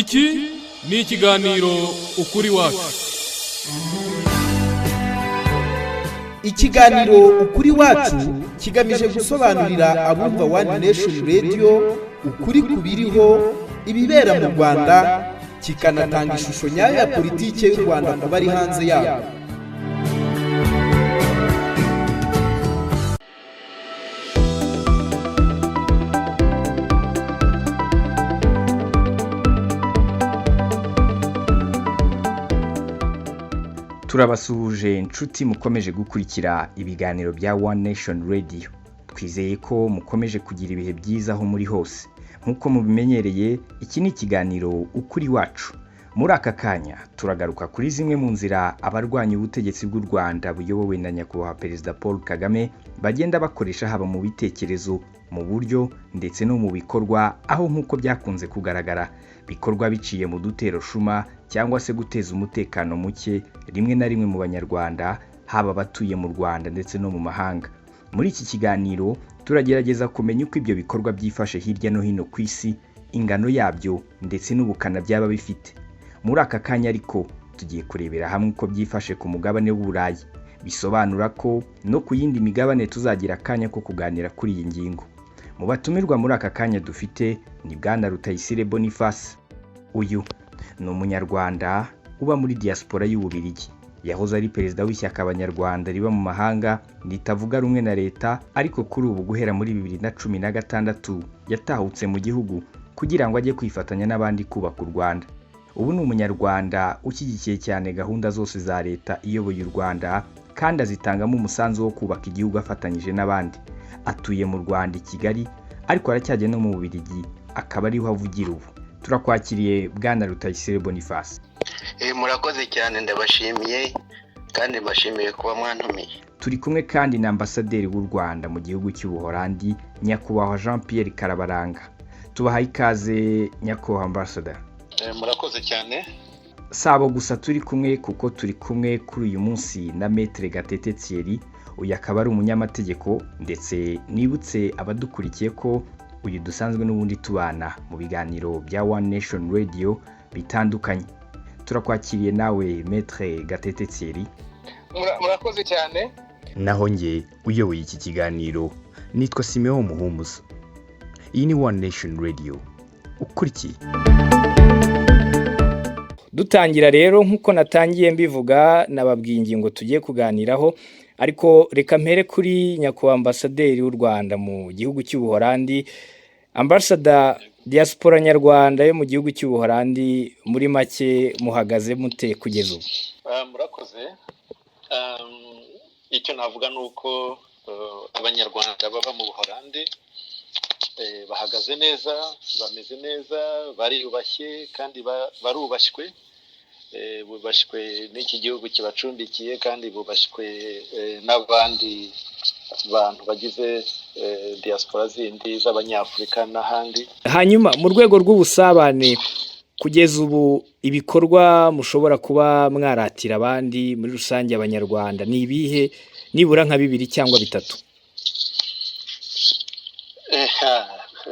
Iki ni ikiganiro ukuri wacu. Ikiganiro ukuri wacu kigamije gusobanurira abumva One Nation Radio ukuri kubiriho ibibera mu Rwanda, kikanatanga ishusho nyayo ya politike y'u Rwanda ku bari hanze yabo. Turabasuhuje inshuti mukomeje gukurikira ibiganiro bya One Nation Radio. Twizeye ko mukomeje kugira ibihe byiza aho muri hose. Nkuko mubimenyereye, iki ni ikiganiro ukuri wacu. Muri aka kanya turagaruka kuri zimwe mu nzira abarwanya ubutegetsi bw'u Rwanda buyobowe na nyakubahwa Perezida Paul Kagame bagenda bakoresha haba mu bitekerezo, mu buryo ndetse no mu bikorwa, aho nkuko byakunze kugaragara bikorwa biciye mu dutero shuma cyangwa se guteza umutekano muke rimwe na rimwe mu banyarwanda, haba abatuye mu Rwanda ndetse no mu mahanga. Muri iki kiganiro turagerageza kumenya uko ibyo bikorwa byifashe hirya no hino ku isi, ingano yabyo ndetse n'ubukana byaba bifite. Muri aka kanya ariko tugiye kurebera hamwe uko byifashe ku mugabane w'Uburayi. Bisobanura ko no ku yindi migabane tuzagira akanya ko kuganira kuri iyi ngingo. Mu batumirwa muri aka kanya dufite ni Bwana Rutayisire Boniface. Uyu ni umunyarwanda uba muri diaspora y'Ububiligi. Yahoze ari perezida w'ishyaka abanyarwanda riba mu mahanga ritavuga rumwe na leta, ariko kuri ubu guhera muri 2016 yatahutse mu gihugu kugira ngo ajye kwifatanya n'abandi kubaka u Rwanda. Ubu ni umunyarwanda ushyigikiye cyane gahunda zose za leta iyoboye u Rwanda, kandi azitangamo umusanzu wo kubaka igihugu afatanyije n'abandi. Atuye mu Rwanda i Kigali, ariko aracyajya no mu Bubiligi, akaba ariho avugira ubu. Turakwakiriye Bwana Rutayisire Boniface. Murakoze cyane, ndabashimiye kandi mbashimiye kuba mwantumiye. Turi kumwe kandi na ambasaderi w'u Rwanda mu gihugu cy'Ubuholandi, nyakubahwa Jean Pierre Karabaranga. Tubahaye ikaze nyakubahwa ambassador. Murakoze cyane. Sabo gusa turi kumwe, kuko turi kumwe kuri uyu munsi na Maître Gatete Thierry. Uyu akaba ari umunyamategeko, ndetse nibutse abadukurikiye ko uyu dusanzwe n'ubundi tubana mu biganiro bya One Nation Radio bitandukanye. Turakwakiriye nawe Maître Gatete Thierry. Murakoze cyane. Naho nge uyoboye iki kiganiro nitwa Simeon Muhumuza. Iyi ni One Nation Radio. Ukurikiye. Dutangira rero nkuko natangiye mbivuga, nababwiye ingingo tugiye kuganiraho, ariko reka mpere kuri nyakubahwa ambasaderi w'u Rwanda mu gihugu cy'Ubuholandi. Ambassador, diaspora nyarwanda yo mu gihugu cy'Ubuholandi muri make muhagaze mute kugeza ubu? Murakoze. Icyo navuga nuko abanyarwanda baba mu Buholandi bahagaze neza, bameze neza, bariyubashye kandi barubashywe. Bubashywe n'iki gihugu kibacumbikiye, kandi bubashywe n'abandi bantu bagize diaspora zindi z'abanyafurika n'ahandi. Hanyuma mu rwego rw'ubusabane kugeza ubu, ibikorwa mushobora kuba mwaratira abandi muri rusange abanyarwanda ni ibihe, nibura nka 2 cyangwa 3?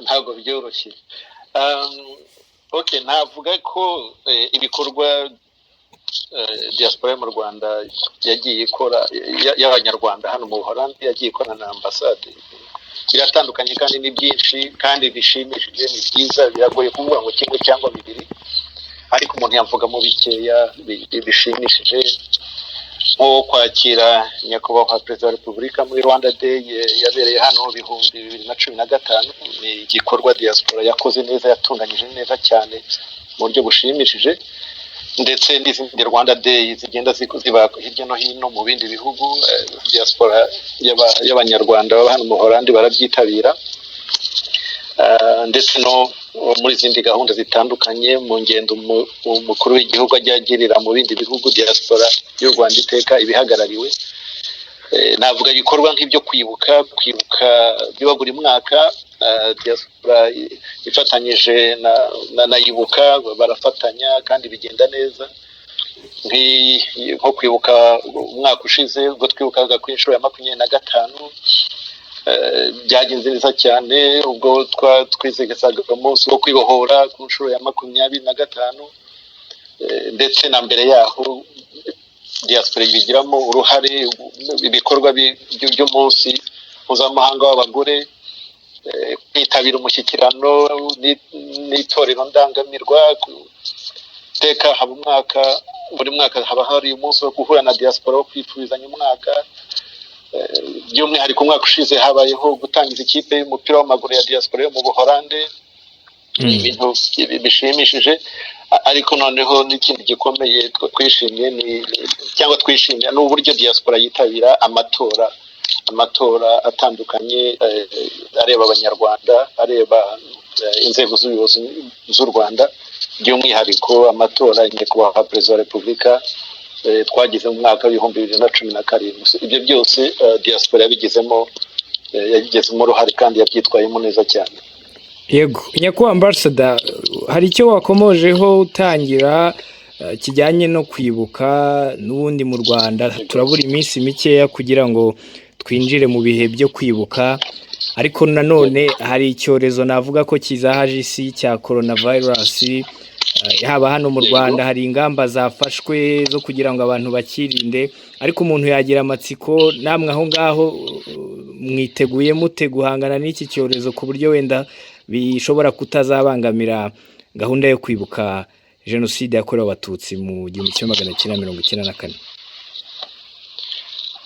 Ntabwo byoroshye. Navuga ko ibikorwa diaspora mu Rwanda yagiye ikora, y'abanyarwanda hano mu Buholandi yagiye ikora na ambasade, biratandukanye kandi ni byinshi kandi bishimishije, ni byiza. Biragoye kuvuga ngo kimwe cyangwa 2, ariko umuntu yavuga mu bikeya bishimishije, nko kwakira nyakubahwa Perezida wa Repubulika muri Rwanda Day yabereye hano 2015. Ni igikorwa diaspora yakoze neza, yatunganyije neza cyane mu buryo bushimishije, ndetse n'izindi Rwanda Day zigenda ziba hirya no hino mu bindi bihugu. Diaspora y'abanyarwanda baba hano mu Buholandi barabyitabira, ndetse no muri zindi gahunda zitandukanye, mu ngendo umukuru w'igihugu ajya agirira mu bindi bihugu, diaspora y'u Rwanda iteka ibihagarariwe. Navuga ibikorwa nk'ibyo kwibuka biba buri mwaka. Diaspora ifatanyije na Ibuka barafatanya kandi bigenda neza. Nko kwibuka umwaka ushize ubwo twibukaga ku inshuro ya 25, byagenze neza cyane ubwo twizihizaga umunsi wo kwibohora ku nshuro ya 25 ndetse na mbere yaho diaspora ibigiramo uruhare ibikorwa by'umunsi mpuzamahanga w'abagore, kwitabira umushyikirano n'itorero ndangamirwa. Iteka buri mwaka haba hari umunsi wo guhura na diaspora wo kwifuzanya umwaka. By'umwihariko umwaka ushize habayeho gutangiza ikipe y'umupira w'amaguru ya diaspora yo mu Buholande. Ibintu bishimishije, ariko noneho n'ikindi gikomeye twishimiye twishimira n'uburyo diaspora yitabira amatora atandukanye areba abanyarwanda, areba inzego z'ubuyobozi z'u Rwanda, by'umwihariko amatora nyakubahwa perezida wa repubulika twagize mu mwaka w'ibihumbi 2017. Ibyo byose diaspora yabigizemo uruhare kandi yabyitwayemo neza cyane. Yego, nyakubahwa Ambassador, hari icyo wakomojeho utangira kijyanye no kwibuka n'ubundi mu Rwanda turabura iminsi mikeya kugira ngo twinjire mu bihe byo kwibuka, ariko nanone hari icyorezo navuga ko kizahaje isi cya coronavirus. Haba hano mu Rwanda hari ingamba zafashwe zo kugira ngo abantu bakirinde, ariko umuntu yagira amatsiko, namwe aho ngaho mwiteguye mute guhangana n'iki cyorezo ku buryo wenda bishobora kutazabangamira gahunda yo kwibuka jenoside yakorewe abatutsi mu 1994?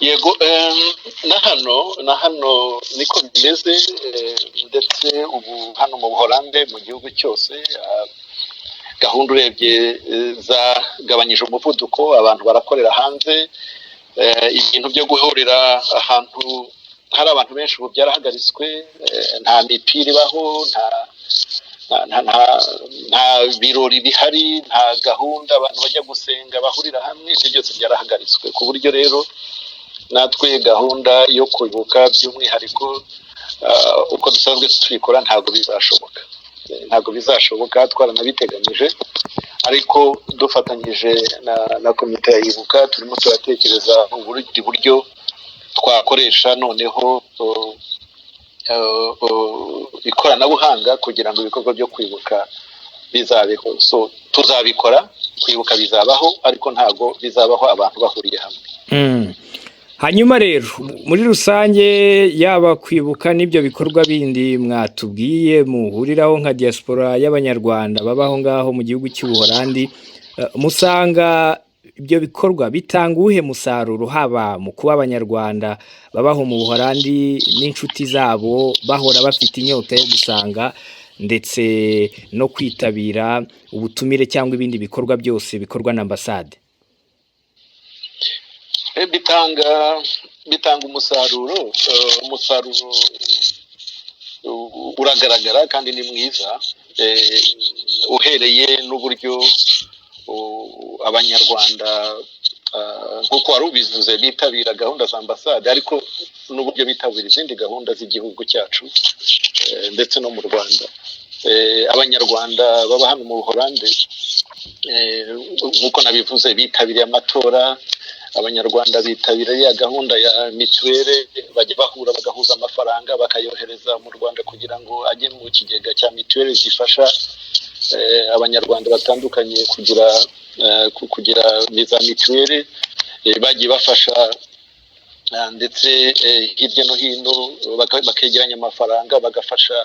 Yego, na hano niko bimeze, ndetse ubu hano mu Buholande mu gihugu cyose gahunda urebye zagabanyije umuvuduko, abantu barakorera hanze. Ibintu byo guhurira ahantu hari abantu benshi ubu byarahagaritswe, nta mipira ibaho, nta birori bihari, nta gahunda abantu bajya gusenga bahurira hamwe, ibyo byose byarahagaritswe, ku buryo rero natwe gahunda yo kwibuka by'umwihariko uko dusanzwe tubikora ntabwo bizashoboka twaranabiteganyije, ariko dufatanyije na komite ya ibuka turimo turatekereza ubundi buryo twakoresha noneho ikoranabuhanga kugira ngo ibikorwa byo kwibuka bizabeho. So tuzabikora, kwibuka bizabaho, ariko ntago bizabaho abantu bahuriye hamwe. Hanyuma rero muri rusange, yaba kwibuka n'ibyo bikorwa bindi mwatubwiye muhuriraho nka diaspora y'abanyarwanda babaho ngaho mu gihugu cy'Ubuholandi, musanga ibyo bikorwa bitanga uwuhe musaruro, haba mu kuba abanyarwanda babaho mu Buholandi n'inshuti zabo bahora bafite inyota yo gusanga ndetse no kwitabira ubutumire cyangwa ibindi bikorwa byose bikorwa na ambasade? Bitanga umusaruro uragaragara kandi ni mwiza, uhereye n'uburyo abanyarwanda nk'uko wari ubivuze bitabira gahunda za ambasade, ariko n'uburyo bitabira izindi gahunda z'igihugu cyacu ndetse no mu Rwanda. Abanyarwanda baba hano mu Buholande nk'uko nabivuze bitabiriye amatora, abanyarwanda bitabira ya gahunda ya mituweli, bajya bahura bagahuza amafaranga bakayohereza mu Rwanda kugira ngo ajye mu kigega cya mituweli gifasha abanyarwanda batandukanye kugira za mituweli. Bagiye bafasha ndetse hirya no hino bakegeranya amafaranga bagafasha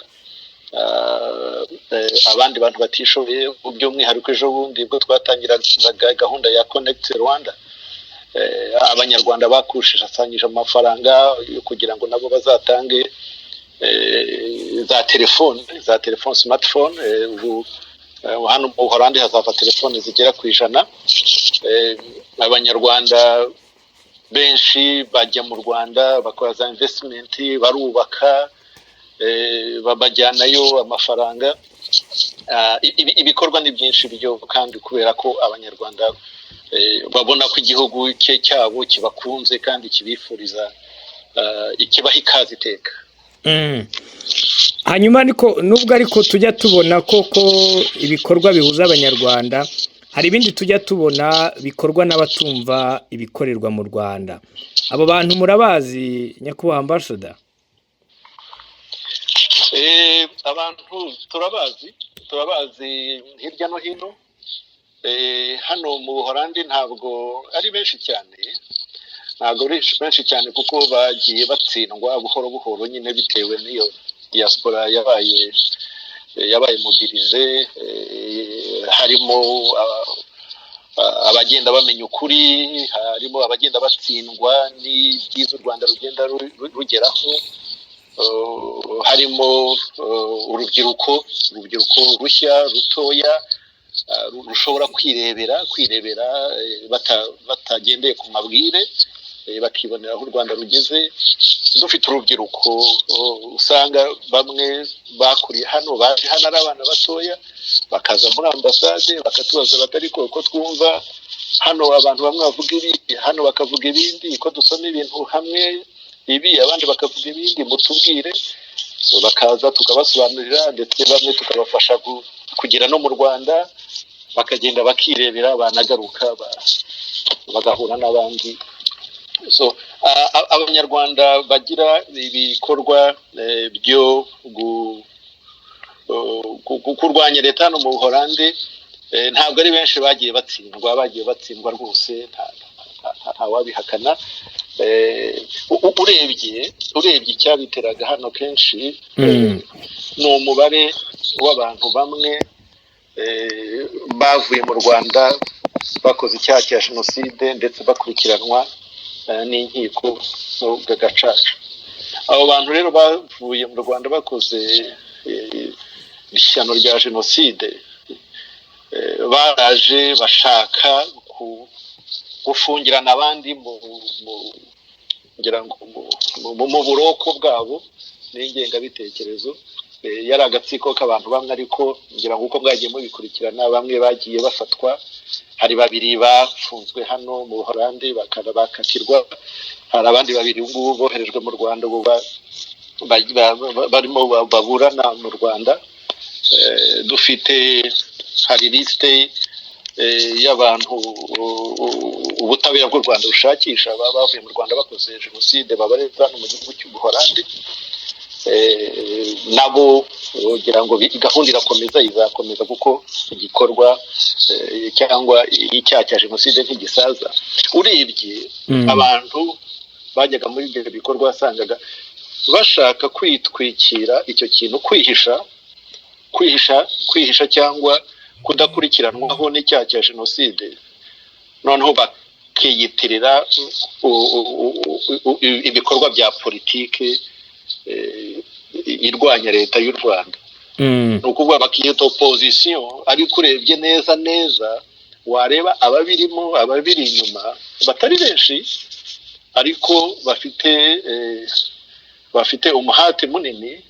abandi bantu batishoboye. By'umwihariko ejo bundi bwo twatangiraga gahunda ya Connect Rwanda, abanyarwanda bakusanyije amafaranga yo kugira ngo nabo bazatange za telefone smartphone. Ubu hano mu Buholandi hazava telefone zigera ku 100. Abanyarwanda benshi bajya mu Rwanda bakora za investment, barubaka, babajyanayo amafaranga. Ibikorwa ni byinshi byo, kandi kubera ko abanyarwanda babona ko igihugu cyabo kibakunze kandi kibifuriza ikibaha ikaze iteka. Hanyuma nubwo tujya tubona koko ibikorwa bihuza abanyarwanda, hari ibindi tujya tubona bikorwa n'abatumva ibikorerwa mu Rwanda. Abo bantu murabazi, nyakubahwa Ambassador? abantu turabazi hirya no hino. Hano mu Buholandi ntabwo ari benshi cyane, kuko bagiye batsindwa buhoro buhoro nyine bitewe n'iyo diaspora yabaye mobilize. Harimo abagenda bamenya ukuri, harimo abagenda batsindwa n'ibyiza u Rwanda rugenda rugeraho, harimo urubyiruko rushya rutoya rushobora kwirebera batagendeye ku mabwire, bakibonera aho u Rwanda rugeze. Dufite urubyiruko usanga bamwe bakuriye hano, baje hano ari abana batoya, bakaza muri ambasade bakatubaza batari ko twumva hano abantu bamwe bavuga ibi, hano bakavuga ibindi, ko dusoma ibintu hamwe ibi, abandi bakavuga ibindi, mutubwire. Bakaza tukabasobanurira, ndetse bamwe tukabafasha kugera no mu Rwanda, bakagenda bakirebera, banagaruka bagahura n'abandi. Abanyarwanda bagira ibikorwa byo kurwanya leta hano mu Buholandi ntabwo ari benshi bagiye batsindwa rwose, nta wabihakana. Urebye icyabiteraga hano kenshi ni umubare w'abantu bamwe bavuye mu Rwanda bakoze icyaha cya jenoside, ndetse bakurikiranwa n'inkiko gacaca. Abo bantu rero bavuye mu Rwanda bakoze ishyano rya jenoside, baraje bashaka gufungirana abandi mu buroko bwabo n'ingengabitekerezo. Yari agatsiko k'abantu bamwe, ariko ngira ngo uko mwagiye mubikurikirana, bamwe bagiye bafatwa. Hari 2 bafunzwe hano mu Buholandi bakatirwa, hari abandi 2 ngubu boherejwe mu Rwanda, ubu barimo baburana mu Rwanda. Hari liste y'abantu ubutabera bw'u Rwanda bushakisha bavuye mu Rwanda bakoze jenoside, babarezwa hano mu gihugu cy'u Buholandi. Nabo kugira ngo gahunda izakomeza, kuko igikorwa cyangwa icyaha cya jenoside ntigisaza. Urebye abantu bajyaga muri ibyo bikorwa wasangaga bashaka kwitwikira icyo kintu, kwihisha cyangwa kudakurikiranwaho n'icyaha cya jenoside, noneho bakiyitirira ibikorwa bya politiki irwanya leta y'u Rwanda. Ni ukuvuga bakiyita opposition, ariko urebye neza wareba ababiri inyuma batari benshi, ariko bafite umuhate munini.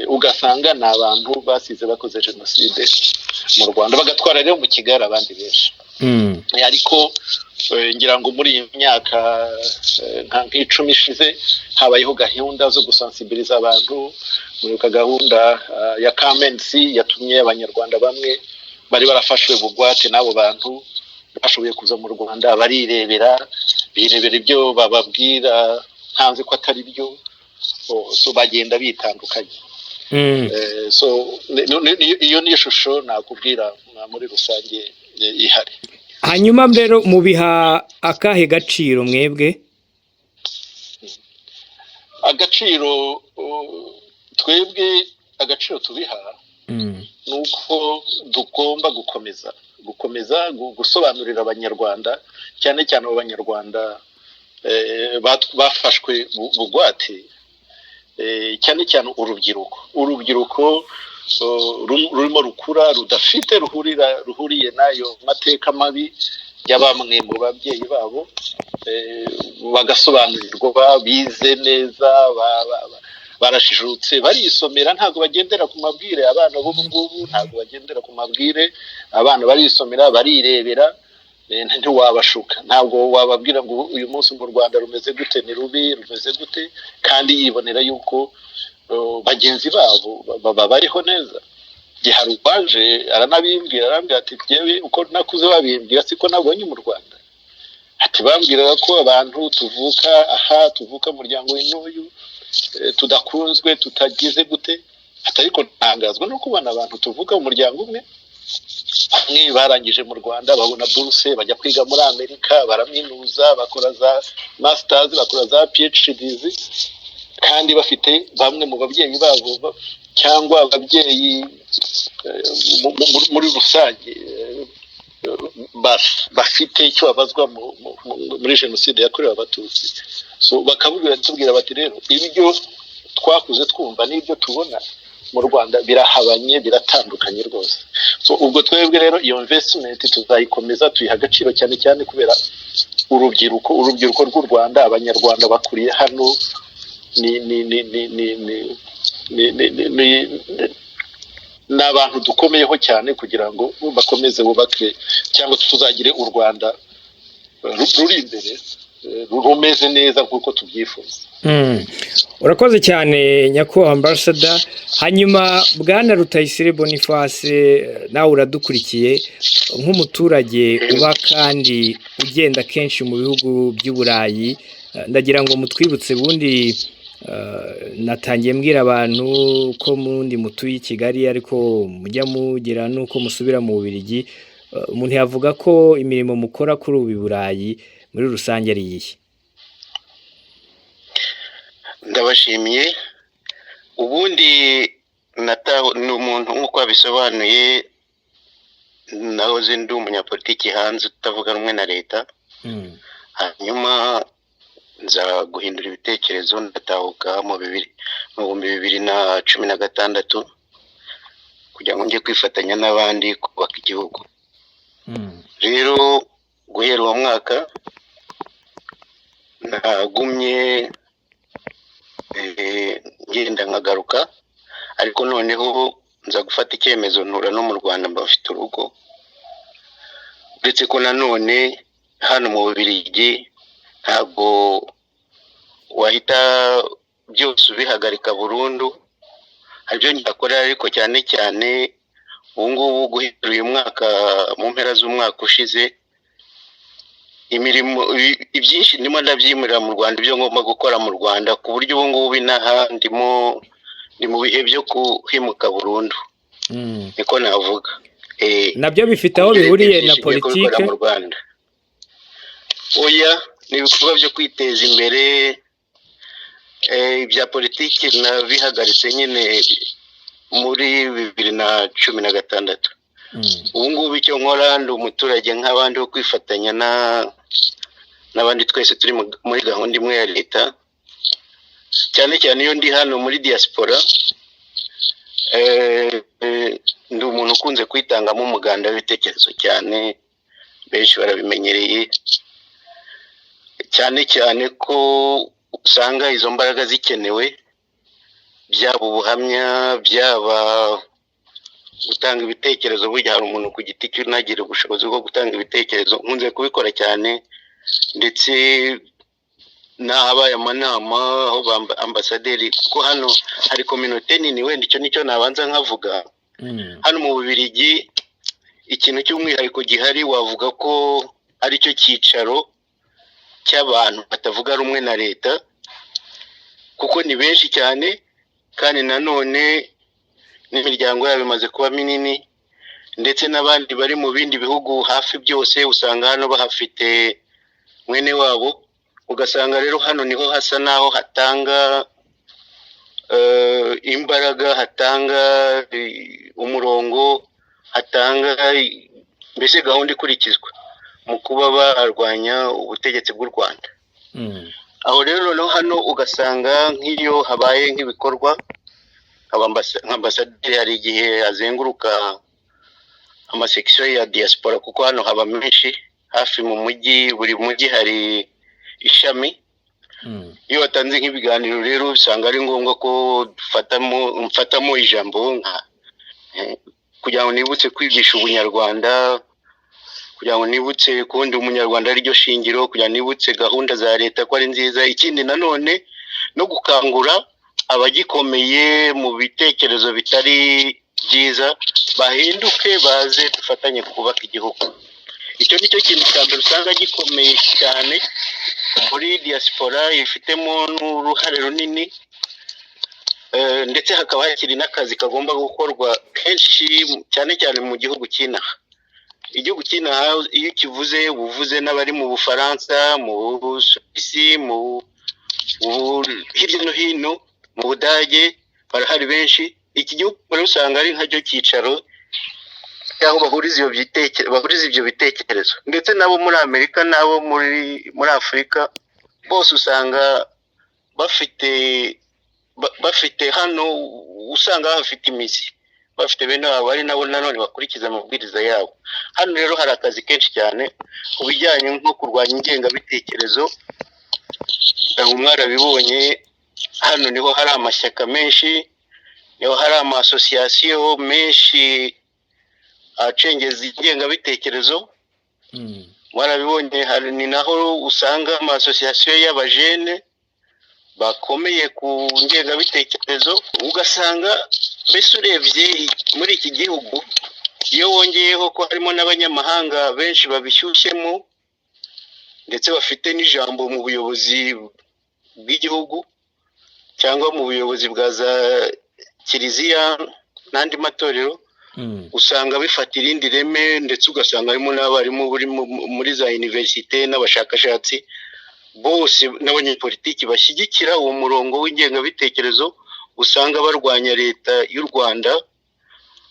Ugasanga ni abantu basize bakoze jenoside mu Rwanda, bagatwara rero mu Kigali abandi benshi. Ariko ngira ngo muri iyi myaka nk'icumi ishize habayeho gahunda zo gusensibiliza abantu. Muri gahunda ya Kamensi yatumye abanyarwanda bamwe bari barafashwe bugwate, n'abo bantu bashoboye kuza mu Rwanda birebera ibyo bababwira ntanze ko atari byo, bagenda bitandukanye. Iyo ni ishusho nakubwira muri rusange ihari. Hanyuma mbere mubiha akahe gaciro mwebwe? Agaciro twebwe tubiha nuko tugomba gukomeza gusobanurira abanyarwanda, cyane abo banyarwanda bafashwe bugwate, cyane urubyiruko rurimo rukura, rudafite ruhuriye n'ayo mateka mabi ya bamwe mu babyeyi babo, bagasobanurirwa, bize neza, barashijutse, barisomera, ntabwo bagendera ku mabwire. Abana b'ubu ngubu ntabwo bagendera ku mabwire, abana barisomera, barirebera. Ntiwabashuka, ntabwo wababwira ngo uyu munsi mu Rwanda rumeze gute, ni rubi, rumeze gute, kandi yibonera yuko bagenzi babo bariho neza. Gihari uwaje aranabimbwira, arambwira ati yewe uko nakuze babimbwira siko nabonye mu Rwanda. Ati bambwiraga ko abantu tuvuka mu muryango w'intuyu, tudakunzwe, tutagize gute, ariko ntangazwa no kubona abantu tuvuga umuryango umwe bamwe barangije mu Rwanda babona buruse bajya kwiga muri Amerika baraminuza bakora za masters bakora za PhDs kandi bafite bamwe mu babyeyi babo cyangwa ababyeyi muri rusange bafite icyo babazwa muri jenoside yakorewe abatutsi. So bakabwira bati rero ibyo twakuze twumva n'ibyo tubona mu Rwanda birahabanye biratandukanye rwose. So ubwo twebwe rero iyo investment tuzayikomeza tuyiha agaciro cyane cyane kubera urubyiruko rw'u Rwanda abanyarwanda bakuriye hano n'abantu dukomeyeho cyane kugira ngo bakomeze bubake cyangwa tuzagire u Rwanda ruri imbere rumeze neza nk'uko tubyifuza. Urakoze cyane nyakubahwa ambassador. Hanyuma bwana Rutayisire Boniface nawe uradukurikiye nk'umuturage uba kandi ugenda kenshi mu bihugu by'Uburayi, ndagira ngo mutwibutse bundi natangiye mbwira abantu ko mundi mutuye i Kigali ariko mujya mugira nuko musubira mu Bubiligi. Umuntu yavuga ko imirimo mukora kuri ubu Burayi muri rusange ari iyihe? Ndabashimiye. Ubundi ni umuntu nk'uko abisobanuye nahoze ndi umunyapolitiki hanze utavuga rumwe na leta, hanyuma nza guhindura ibitekerezo ndatahuka mu 2016 kugira ngo njye kwifatanya n'abandi kubaka igihugu. Rero guhera uwo mwaka nagumye ngenda nkagaruka, ariko noneho nza gufata icyemezo ntura no mu Rwanda mbafite urugo, uretse ko nanone hano mu Bubiligi ntabwo wahita byose ubihagarika burundu. Hari ibyo nyakorera ariko cyane cyane ubu ngubu guhera uyu mwaka mu mpera z'umwaka ushize imirimo ibyinshi ndimo ndabyimurira mu Rwanda, ibyo ngomba gukora mu Rwanda, ku buryo ubu ngubu inaha ndi mu bihe byo kuhimuka burundu, niko navuga. Nabyo bifite aho bihuriye na politike mu Rwanda? Oya, ni ibikorwa byo kwiteza imbere. Ibya politiki nabihagaritse nyine muri 2016. Ubu ngubu icyo nkora ndi umuturage nk'abandi wo kwifatanya n'abandi twese turi muri gahunda imwe ya leta, cyane cyane iyo ndi hano muri diaspora. Ndi umuntu ukunze kwitangamo umuganda w'ibitekerezo cyane, benshi barabimenyereye, cyane cyane ko usanga izo mbaraga zikenewe, byaba ubuhamya byaba gutanga ibitekerezo. Burya hari umuntu ku giti cye unagira ubushobozi bwo gutanga ibitekerezo, nkunze kubikora cyane, ndetse n'ahabaye amanama aho ambasaderi, kuko hano hari community nini, wenda icyo nicyo nabanza nkavuga. Hano mu Bubiligi ikintu cy'umwihariko gihari wavuga ko ari cyo cyicaro cy'abantu batavuga rumwe na leta, kuko ni benshi cyane, kandi nanone n'imiryango yabo imaze kuba minini, ndetse n'abandi bari mu bindi bihugu hafi byose usanga hano bahafite mwene wabo. Ugasanga rero hano niho hasa naho hatanga imbaraga, hatanga umurongo, hatanga mbese gahunda ikurikizwa mu kuba barwanya ubutegetsi bw'u Rwanda. Aho rero no hano ugasanga nk'iyo habaye nk'ibikorwa, ambasaderi hari igihe azenguruka amasection ya diaspora, kuko hano haba menshi hafi mu mujyi, buri mujyi hari ishami. Iyo watanze nk'ibiganiro rero usanga ari ngombwa ko mfatamo ijambo kugira ngo nibutse kwigisha ubunyarwanda, kugira ngo nibutse kundi umunyarwanda ari ryo shingiro, kugira nibutse gahunda za leta ko ari nziza. Ikindi nanone no gukangura abagikomeye mu bitekerezo bitari byiza bahinduke, baze dufatanye kubaka igihugu. Icyo nicyo kintu cya mbere usanga gikomeye cyane muri diaspora, ifitemo n'uruhare runini. ndetse hakaba hakiri n'akazi kagomba gukorwa kenshi cyane cyane mu gihugu cy'inaha. Igihugu cy'inaha iyo kivuze ubuvuze n'abari mu Bufaransa, mu Suisse, hirya no hino mu Budage barahari benshi. Iki gihugu usanga ari nkacyo cyicaro aho bahuriza ibyo bitekerezo, ndetse nabo muri Amerika nabo muri Afurika bose usanga bafite hano, usanga bafite imizi, bafite bene wabo ari nabo nanone bakurikiza amabwiriza yabo. Hano rero hari akazi kenshi cyane ku bijyanye nko kurwanya ingengabitekerezo. Mwarabibonye hano niho hari amashyaka menshi, niho hari amasosiyasiyo menshi acengeza ingengabitekerezo. Mwarabibonye ni naho usanga amasosiyasiyo y'abajene bakomeye ku ngengabitekerezo. Ugasanga mbese urebye muri iki gihugu, iyo wongeyeho ko harimo n'abanyamahanga benshi babishyushyemo ndetse bafite n'ijambo mu buyobozi bw'igihugu cyangwa mu buyobozi bwa za kiliziya n'andi matorero, usanga bifata irindi reme, ndetse ugasanga harimo n'abarimu muri za universite n'abashakashatsi bose n'abanyepolitiki bashyigikira uwo murongo w'ingengabitekerezo, usanga barwanya leta y'u Rwanda.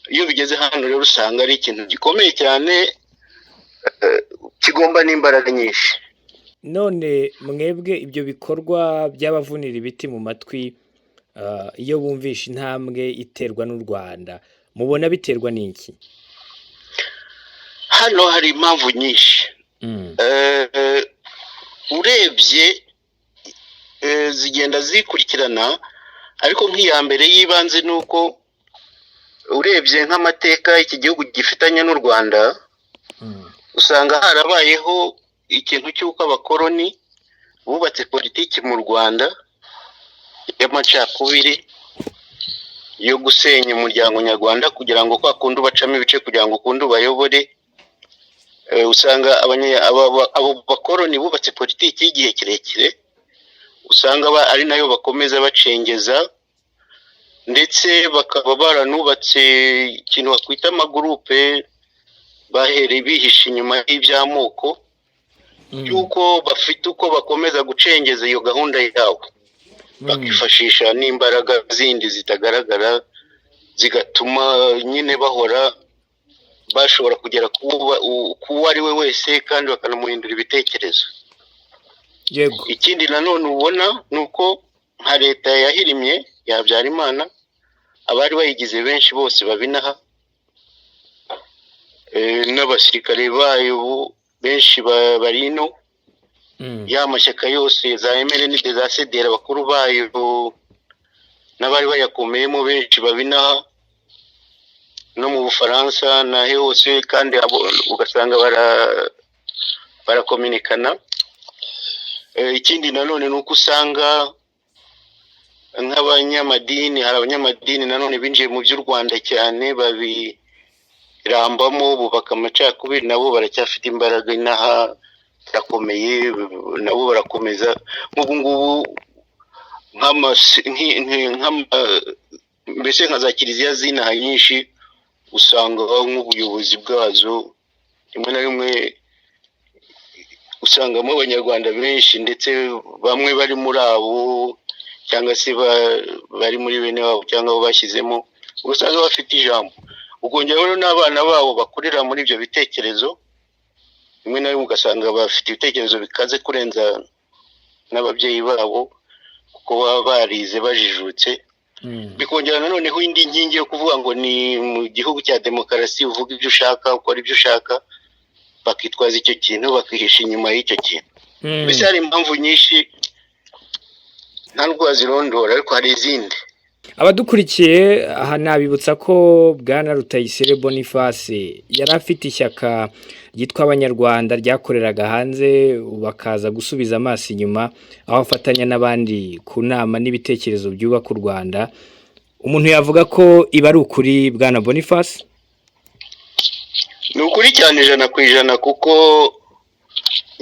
Iyo bigeze hano rero usanga ari ikintu gikomeye cyane, kigomba n'imbaraga nyinshi. None mwebwe ibyo bikorwa by'abavunira ibiti mu matwi, iyo bumvisha intambwe iterwa n'u Rwanda, mubona biterwa n'iki? Hano hari impamvu nyinshi. Urebye zigenda zikurikirana, ariko nk'iya mbere y'ibanze ni uko urebye nk'amateka iki gihugu gifitanye n'u Rwanda, usanga harabayeho ikintu cy'uko abakoloni bubatse politiki mu Rwanda y'amacakubiri yo gusenya umuryango nyarwanda kugira ngo kwa kundi bacamo ibice kugira ngo kundi bayobore. Usanga abo bakoloni bubatse politiki y'igihe kirekire, usanga ari nayo bakomeza bacengeza, ndetse bakaba baranubatse ikintu bakwita amagurupe bahereye bihisha inyuma y'iby'amoko, yuko bafite uko bakomeza gucengeza iyo gahunda yabo, bakifashisha n'imbaraga zindi zitagaragara zigatuma nyine bahora bashobora kugera ku ari we wese kandi bakanamuhindura ibitekerezo. Yego. Ikindi nanone ubona ni uko nka leta yahirimye ya Habyarimana, abari bayigize benshi bose babinaha, n'abasirikare bayo benshi barino, ya mashyaka yose za MRND za CDR bakuru bayo n'abari bayakomeyemo benshi babinaha no mu Bufaransa na hose, kandi ugasanga barakominikana. Ikindi nanone ni uko usanga nk'abanyamadini, hari abanyamadini nanone binjiye mu by'u Rwanda cyane, babirambamo bubaka amacakubiri, nabo baracyafite imbaraga inaha birakomeye, nabo barakomeza. Nk'ubu ngubu mbese nka za kiliziya z'inaha nyinshi, usanga nk'ubuyobozi bwazo rimwe na rimwe usangamo abanyarwanda benshi, ndetse bamwe bari muri abo cyangwa se bari muri bene wabo cyangwa abo bashyizemo, usanga bafite ijambo. Ukongeraho n'abana babo bakurira muri ibyo bitekerezo, rimwe na rimwe ugasanga bafite ibitekerezo bikaze kurenza n'ababyeyi babo kuko baba barize bajijutse. Bikongera nanoneho indi nkingi yo kuvuga ngo ni mu gihugu cya demokarasi, uvuga ibyo ushaka, ukora ibyo ushaka, bakitwaza icyo kintu, bakihisha inyuma y'icyo kintu. Mbese hari impamvu nyinshi nta nubwo wazirondora, ariko hari izindi. Abadukurikiye aha nabibutsa ko Bwana Rutayisire Boniface yari afite ishyaka ryitwa Abanyarwanda ryakoreraga hanze, bakaza gusubiza amaso inyuma, aho afatanya n'abandi ku nama n'ibitekerezo byubaka u Rwanda. Umuntu yavuga ko iba ari ukuri, Bwana Boniface? Ni ukuri cyane 100%, kuko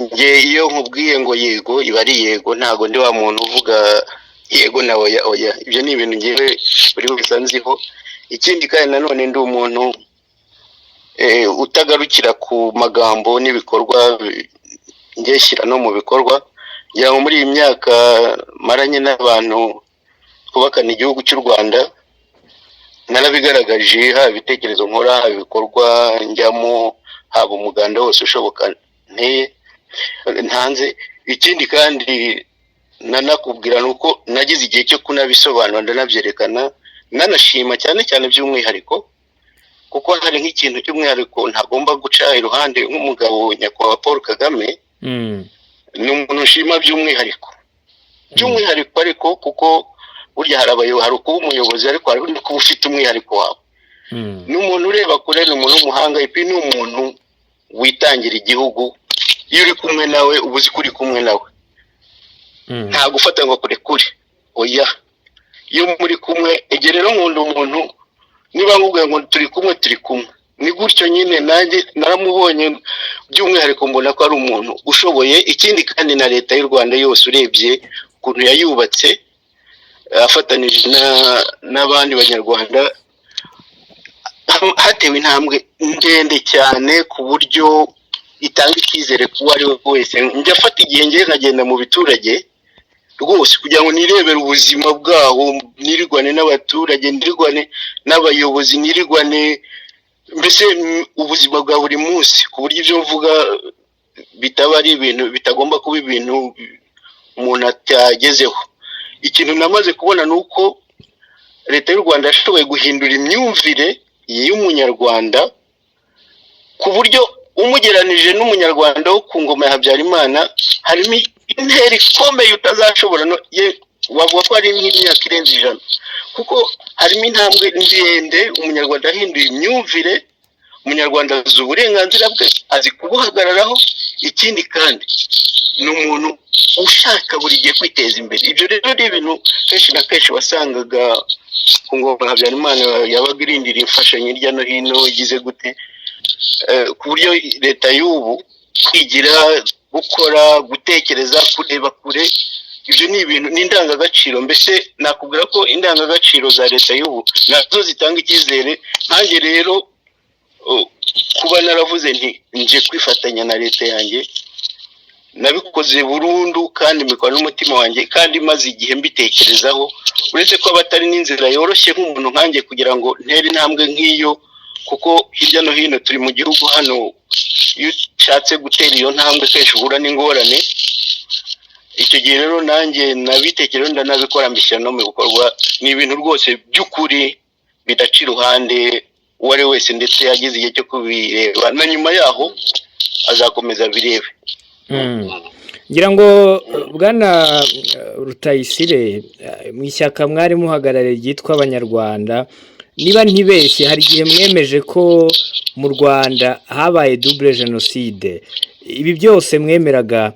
nge iyo nkubwiye ngo yego iba ari yego, ntago ndi wa muntu uvuga yego na oya ibyo ni ibintu ngewe buri wese anziho. Ikindi kandi nanone ndi umuntu utagarukira ku magambo n'ibikorwa, ngeshyira no mu bikorwa. ngira ngo muri iyi myaka maranye n'abantu twubakana igihugu cy'u Rwanda narabigaragaje, haba ibitekerezo nkora, haba ibikorwa njyamo, haba umuganda wose ushoboka ntanze. Ikindi kandi nanakubwira nuko nagize igihe cyo kunabisobanura ndanabyerekana, nanashima cyane cyane by'umwihariko, kuko hari nk'ikintu cy'umwihariko ntagomba guca iruhande nk'umugabo nyakubahwa Paul Kagame. Ni umuntu ushima by'umwihariko ariko kuko burya hari kuba umuyobozi ariko hari no kuba ufite umwihariko wawe. Ni umuntu ureba kure, ni umuntu w'umuhanga, ipi ni umuntu witangira igihugu. Iyo uri kumwe nawe uba uzi ko uri kumwe nawe, nta gufata ngo kure oya. Iyo muri kumwe rero nkunda umuntu, niba nkubwiye ngo turi kumwe ni gutyo nyine. Nanjye naramubonye by'umwihariko mbona ko ari umuntu ushoboye. Ikindi kandi na leta y'u Rwanda yose urebye ukuntu yayubatse afatanije n'abandi banyarwanda, hatewe intambwe ndende cyane ku buryo itanga icyizere ku uwo ari we wese. Njya afata igihe ngiye nkagenda mu biturage rwose kugira ngo nirebere ubuzima bwaho, nirigwane n'abaturage, nirigwane n'abayobozi, nirigwane mbese ubuzima bwa buri munsi, ku buryo ibyo mvuga bitaba ari ibintu bitagomba kuba ibintu umuntu atagezeho. Ikintu namaze kubona ni uko leta y'u Rwanda yashoboye guhindura imyumvire y'umunyarwanda, ku buryo umugeranije n'umunyarwanda wo ku ngoma ya Habyarimana harimo intera ikomeye utazashobora wavuga ko ari nk'imyaka irenze 100, kuko harimo intambwe ndende. Umunyarwanda ahinduye imyumvire, umunyarwanda azi uburenganzira bwe, azi kubuhagararaho. Ikindi kandi ni umuntu ushaka buri gihe kwiteza imbere. Ibyo rero ni ibintu kenshi na kenshi wasangaga ku ngoma ya Habyarimana yabaga irindira imfashanyo hirya no hino, igize gute, ku buryo leta y'ubu kwigira, gukora, gutekereza, kureba kure, ibyo ni ibintu n'indangagaciro. Mbese nakubwira ko indangagaciro za leta y'ubu nazo zitanga icyizere. Nanjye rero kuba naravuze nti nje kwifatanya na leta yanjye, nabikoze burundu kandi mbikora n'umutima wanjye, kandi maze igihe mbitekerezaho. Uretse ko abatari n'inzira yoroshye nk'umuntu nkanjye kugira ngo ntere intambwe nk'iyo, kuko hirya no hino turi mu gihugu hano, iyo ushatse gutera iyo ntambwe kenshi uhura n'ingorane. Icyo gihe rero nanjye nabitekereho ndanabikora, mbishyira no mu bikorwa. Ni ibintu rwose by'ukuri bidaca iruhande uwo ari wese, ndetse yagize igihe cyo kubireba na nyuma yaho azakomeza birebe. ngira ngo bwana Rutayisire, mu ishyaka mwari muhagarariye ryitwa Abanyarwanda, niba ntibeshye hari igihe mwemeje ko mu Rwanda habaye double genocide. Ibi byose mwemeraga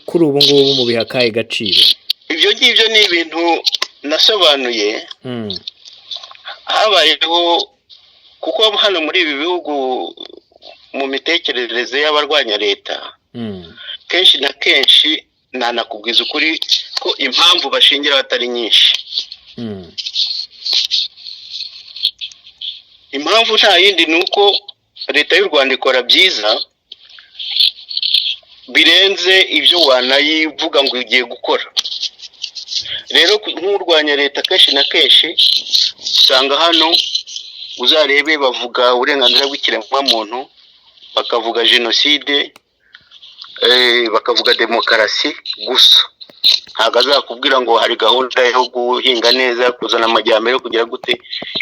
kuri ubu ngubu mu bihakaye gaciro? Ibyo ngibyo ni ibintu nasobanuye. Habayeho kuko hano muri ibi bihugu mu mitekerereze y'abarwanya leta, kenshi na kenshi nanakubwiza ukuri ko impamvu bashingira batari nyinshi. Impamvu nta yindi ni uko leta y'u Rwanda ikora byiza birenze ibyo wanayivuga ngo igiye gukora. Rero nk'urwanya leta kenshi na kenshi usanga hano uzarebe bavuga uburenganzira bw'ikiremwamuntu, bakavuga jenoside, bakavuga demokarasi gusa. Ntabwo azakubwira ngo hari gahunda yo guhinga neza, kuzana amajyambere, kugira gute.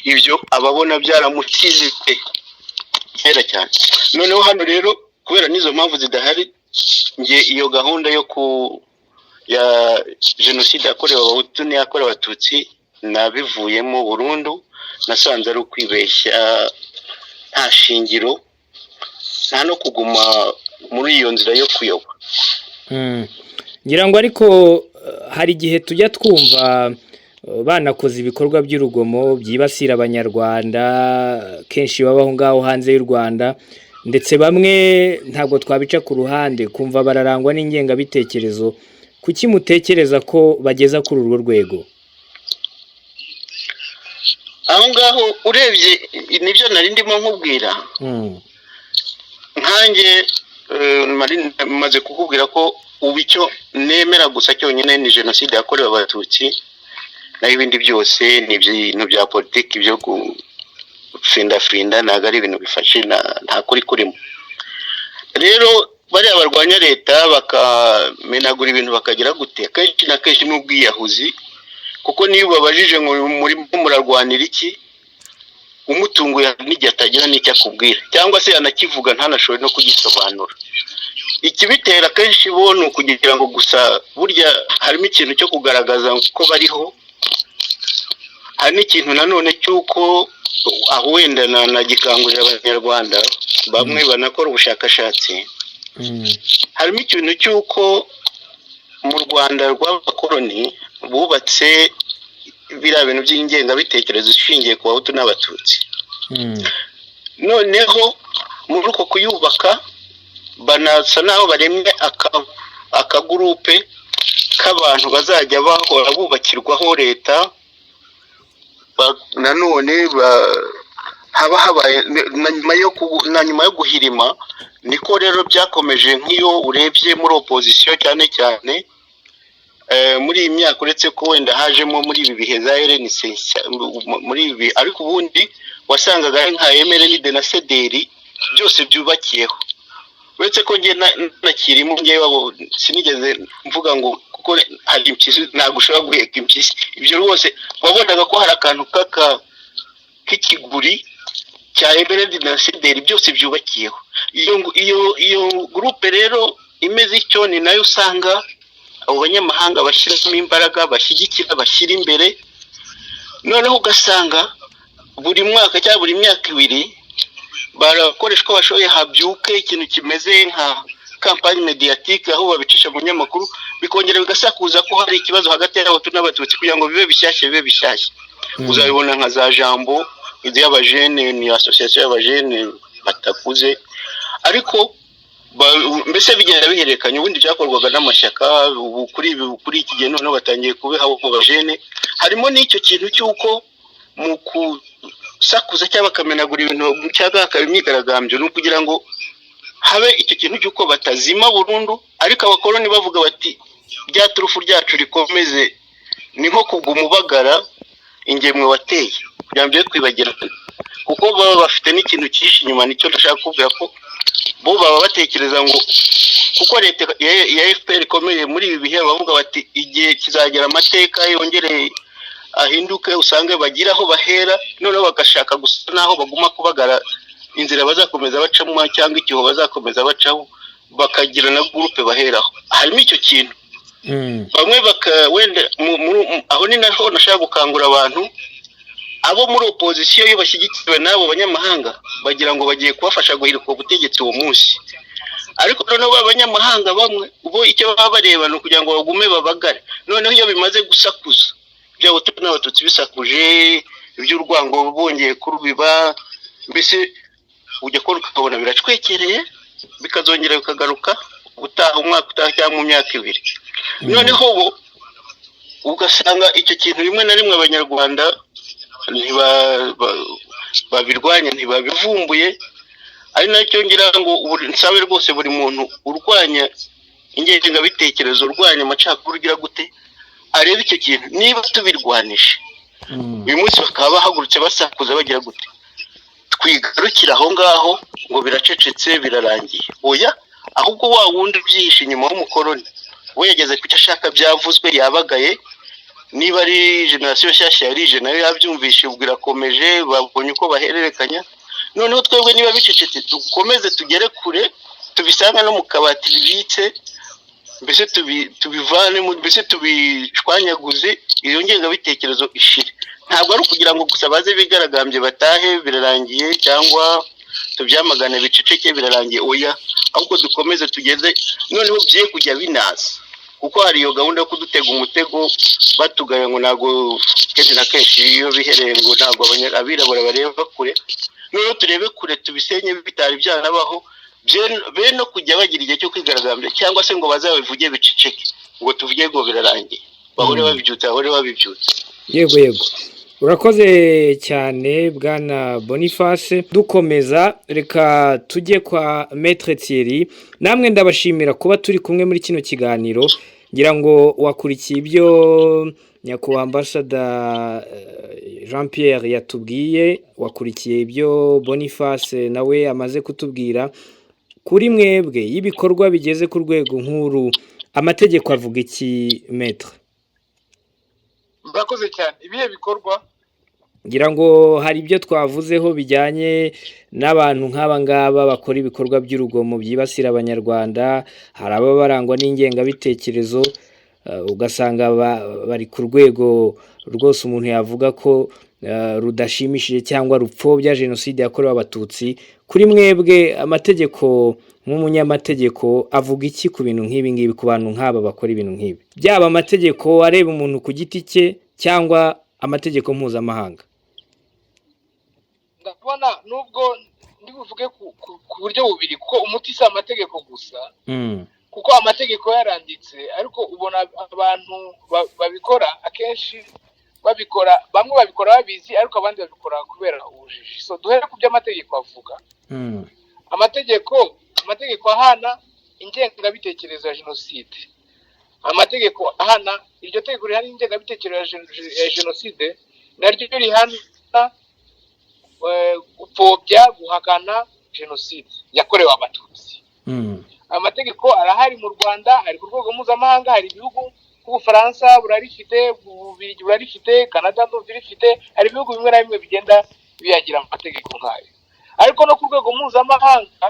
Ibyo ababona byaramukize kera cyane. Noneho hano rero kubera n'izo mpamvu zidahari, nge iyo gahunda ya jenoside yakorewe Abahutu n'iyakorewe Abatutsi nabivuyemo burundu. Nasanze ari ukwibeshya, nta shingiro, nta no kuguma muri iyo nzira yo kuyoba. ngira ngo ariko hari igihe tujya twumva banakoze ibikorwa by'urugomo byibasira Abanyarwanda kenshi babaho ngaho hanze y'u Rwanda, ndetse bamwe ntabwo twabica ku ruhande, kumva bararangwa n'ingengabitekerezo kuki mutekereza ko bageza kuri urwo rwego? aho ngaho urebye nibyo nari ndimo nkubwira. nkanjye maze kukubwira ko ubu icyo nemera gusa cyonyine ni jenoside yakorewe abatutsi, naho ibindi byose ni ibintu bya politiki byo gufindafinda, ntabwo ari ibintu bifashe, nta kuri kurimo. rero bariya barwanya leta bakamenagura ibintu bakagira gute, kenshi na kenshi n'ubwiyahuzi, kuko niyo ubabajije ngo murarwanira iki, umutunguye n'igihe atagira n'icyo akubwira, cyangwa se yanakivuga ntanashobore no kugisobanura. ikibitera kenshi bo ni ukugira ngo gusa burya harimo ikintu cyo kugaragaza ko bariho, hari n'ikintu nanone cy'uko aho wenda nagikangurira abanyarwanda bamwe banakora ubushakashatsi. harimo ikintu cy'uko mu Rwanda rw'abakoloni bubatse biriya bintu by'ingengabitekerezo ishingiye ku Bahutu n'Abatutsi. noneho muri uko kuyubaka banasa naho baremye akagurupe k'abantu bazajya bahora bubakirwaho leta. nanone haba habaye na nyuma yo guhirima, niko rero byakomeje. nk'iyo urebye muri opozisiyo cyane cyane muri iyi myaka, uretse ko wenda hajemo muri ibi bihe za RNC muri ibi, ariko ubundi wasangaga ari nka MRND na CDR byose byubakiyeho. uretse ko nge nakirimo ngewe sinigeze mvuga ngo kuko hari impyisi, ntabwo ushobora guheka impyisi. ibyo rwose wabonaga ko hari akantu k'ikiguri cya MRND na CDR byose byubakiyeho. iyo groupe rero imeze icyo, ni nayo usanga abo banyamahanga bashyiramo imbaraga, bashyigikira, bashyira imbere. noneho ugasanga buri mwaka cyangwa buri myaka ibiri barakoresha ko bashoboye habyuke ikintu kimeze nka kampani mediatique, aho babicisha mu nyamakuru bikongera bigasakuza ko hari ikibazo hagati y'Abahutu n'Abatutsi kugira ngo bibe bishyashye. uzabibona nka za jambo y'abajene, ni association y'abajene batakuze, ariko mbese bigenda bihererekanya. ubundi byakorwaga n'amashyaka, kuri iki gihe noneho batangiye kubihaho mu bajene. harimo n'icyo kintu cy'uko mu kusakuza cyangwa bakamenagura ibintu cyangwa hakaba imyigaragambyo, ni ukugira ngo habe icyo kintu cy'uko batazima burundu. ariko abakoloni bavuga bati rya turufu ryacu rikomeze, ni nko kugumubagara ingemwe wateye kugira ngo kwibagirana, kuko baba bafite n'ikintu cyinshi inyuma. nicyo ndashaka kuvuga ko bo baba batekereza ngo kuko leta ya FPR ikomeye muri ibi bihe, bavuga bati igihe kizagera amateka yongere ahinduke, usange bagira aho bahera, noneho bagashaka gusa naho baguma kubagara inzira bazakomeza bacamo cyangwa ikiho bazakomeza bacaho, bakagira na groupe baheraho. harimo icyo kintu bamwe wenda aho ni naho nashaka gukangura abantu abo muri opozisiyo iyo bashyigikiwe n'abo banyamahanga, bagira ngo bagiye kubafasha guhirika ubutegetsi uwo munsi. ariko noneho abanyamahanga bamwe bo icyo baba bareba ni ukugira ngo bagume babagare. noneho iyo bimaze gusakuza by'Abahutu n'Abatutsi bisakuje, iby'urwango bongeye kurubiba, mbese ujya ko ukabona biracwekereye, bikazongera bikagaruka gutaha umwaka utaha cyangwa mu myaka ibiri. noneho bo ugasanga icyo kintu rimwe na rimwe abanyarwanda babirwanya, ntibabivumbuye. ari nacyo ngira ngo nsabe rwose buri muntu urwanya ingengabitekerezo, urwanya amacakubiri, ugira gute arebe icyo kintu niba tubirwanisha. uyu munsi bakaba bahagurutse basakuza bagira gute, twigarukira aho ngaho ngo biracecetse birarangiye. oya, ahubwo wa wundi ubyihishe inyuma w'umukoloni we yageze ku cyo ashaka, byavuzwe, yabagaye. niba ari generasiyo nshyashya yarije nayo yabyumvishe, ubwo irakomeje, babonye uko bahererekanya. noneho twebwe niba bicecetse dukomeze tugere kure, tubisanga no mu kabati bibitse, mbese tubivane, mbese tubishwanyaguze, iyo ngengabitekerezo ishire. ntabwo ari ukugira ngo gusa baze bigaragambye batahe birarangiye, cyangwa tubyamagane biceceke birarangiye. oya, ahubwo dukomeze tugeze, noneho bye kujya binaza, kuko hari iyo gahunda yo kudutega umutego batugaya ngo ntabwo kenshi na kenshi iyo bihereye ngo ntabwo abirabura bareba kure. noneho turebe kure, tubisenye bitari byanabaho, be no kujya bagira igihe cyo kwigaragambya, cyangwa se ngo bazabivuge biceceke. ngo tuvuge ngo birarangiye bahore babibyutse. Yego urakoze cyane bwana Boniface. Dukomeza reka tujye kwa Maître Thierry. Namwe ndabashimira kuba turi kumwe muri kino kiganiro, ngira ngo wakurikiye ibyo nyakubahwa Ambassadeur Jean Pierre yatubwiye, wakurikiye ibyo Boniface nawe amaze kutubwira. Kuri mwebwe y'ibikorwa bigeze ku rwego nkuru, amategeko avuga iki Maître? Murakoze cyane. Ibihe bikorwa ngira ngo hari ibyo twavuzeho bijyanye n'abantu nk'aba ngaba bakora ibikorwa by'urugomo byibasira abanyarwanda. Hari aba barangwa n'ingengabitekerezo, ugasanga bari ku rwego rwose umuntu yavuga ko rudashimishije cyangwa rupfobya jenoside yakorewe abatutsi. Kuri mwebwe amategeko nk'umunyamategeko avuga iki ku bintu nk'ibi ngibi, ku bantu nk'aba bakora ibintu nk'ibi, byaba amategeko areba umuntu ku giti cye cyangwa amategeko mpuzamahanga? ndabona nubwo ndi buvuge ku buryo bubiri, kuko umuti si amategeko gusa, kuko amategeko yaranditse, ariko ubona abantu babikora akenshi bamwe babikora babizi, ariko abandi babikora kubera ubujiji. So duhere ku byo amategeko avuga. Amategeko ahana ingengabitekerezo ya jenoside, amategeko ahana iryo tegeko rihana ingengabitekerezo ya jenoside naryo rihana gupfobya guhakana jenoside yakorewe abatutsi. Amategeko arahari mu Rwanda, ari ku rwego mpuzamahanga, hari ibihugu nk'Ubufaransa burarifite, Ububiligi burarifite, Canada burarifite, hari ibihugu bimwe na bimwe bigenda biyagira amategeko nk'ayo. Ariko no ku rwego mpuzamahanga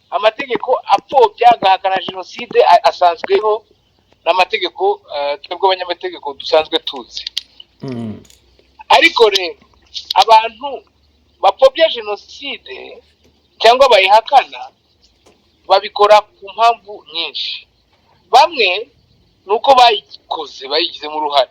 amategeko apfobya agahakana jenoside asanzweho n'amategeko twebwe abanyamategeko dusanzwe tuzi. Ariko rero abantu bapfobya jenoside cyangwa bayihakana babikora ku mpamvu nyinshi. Bamwe nuko bayikoze, bayigizemo uruhare,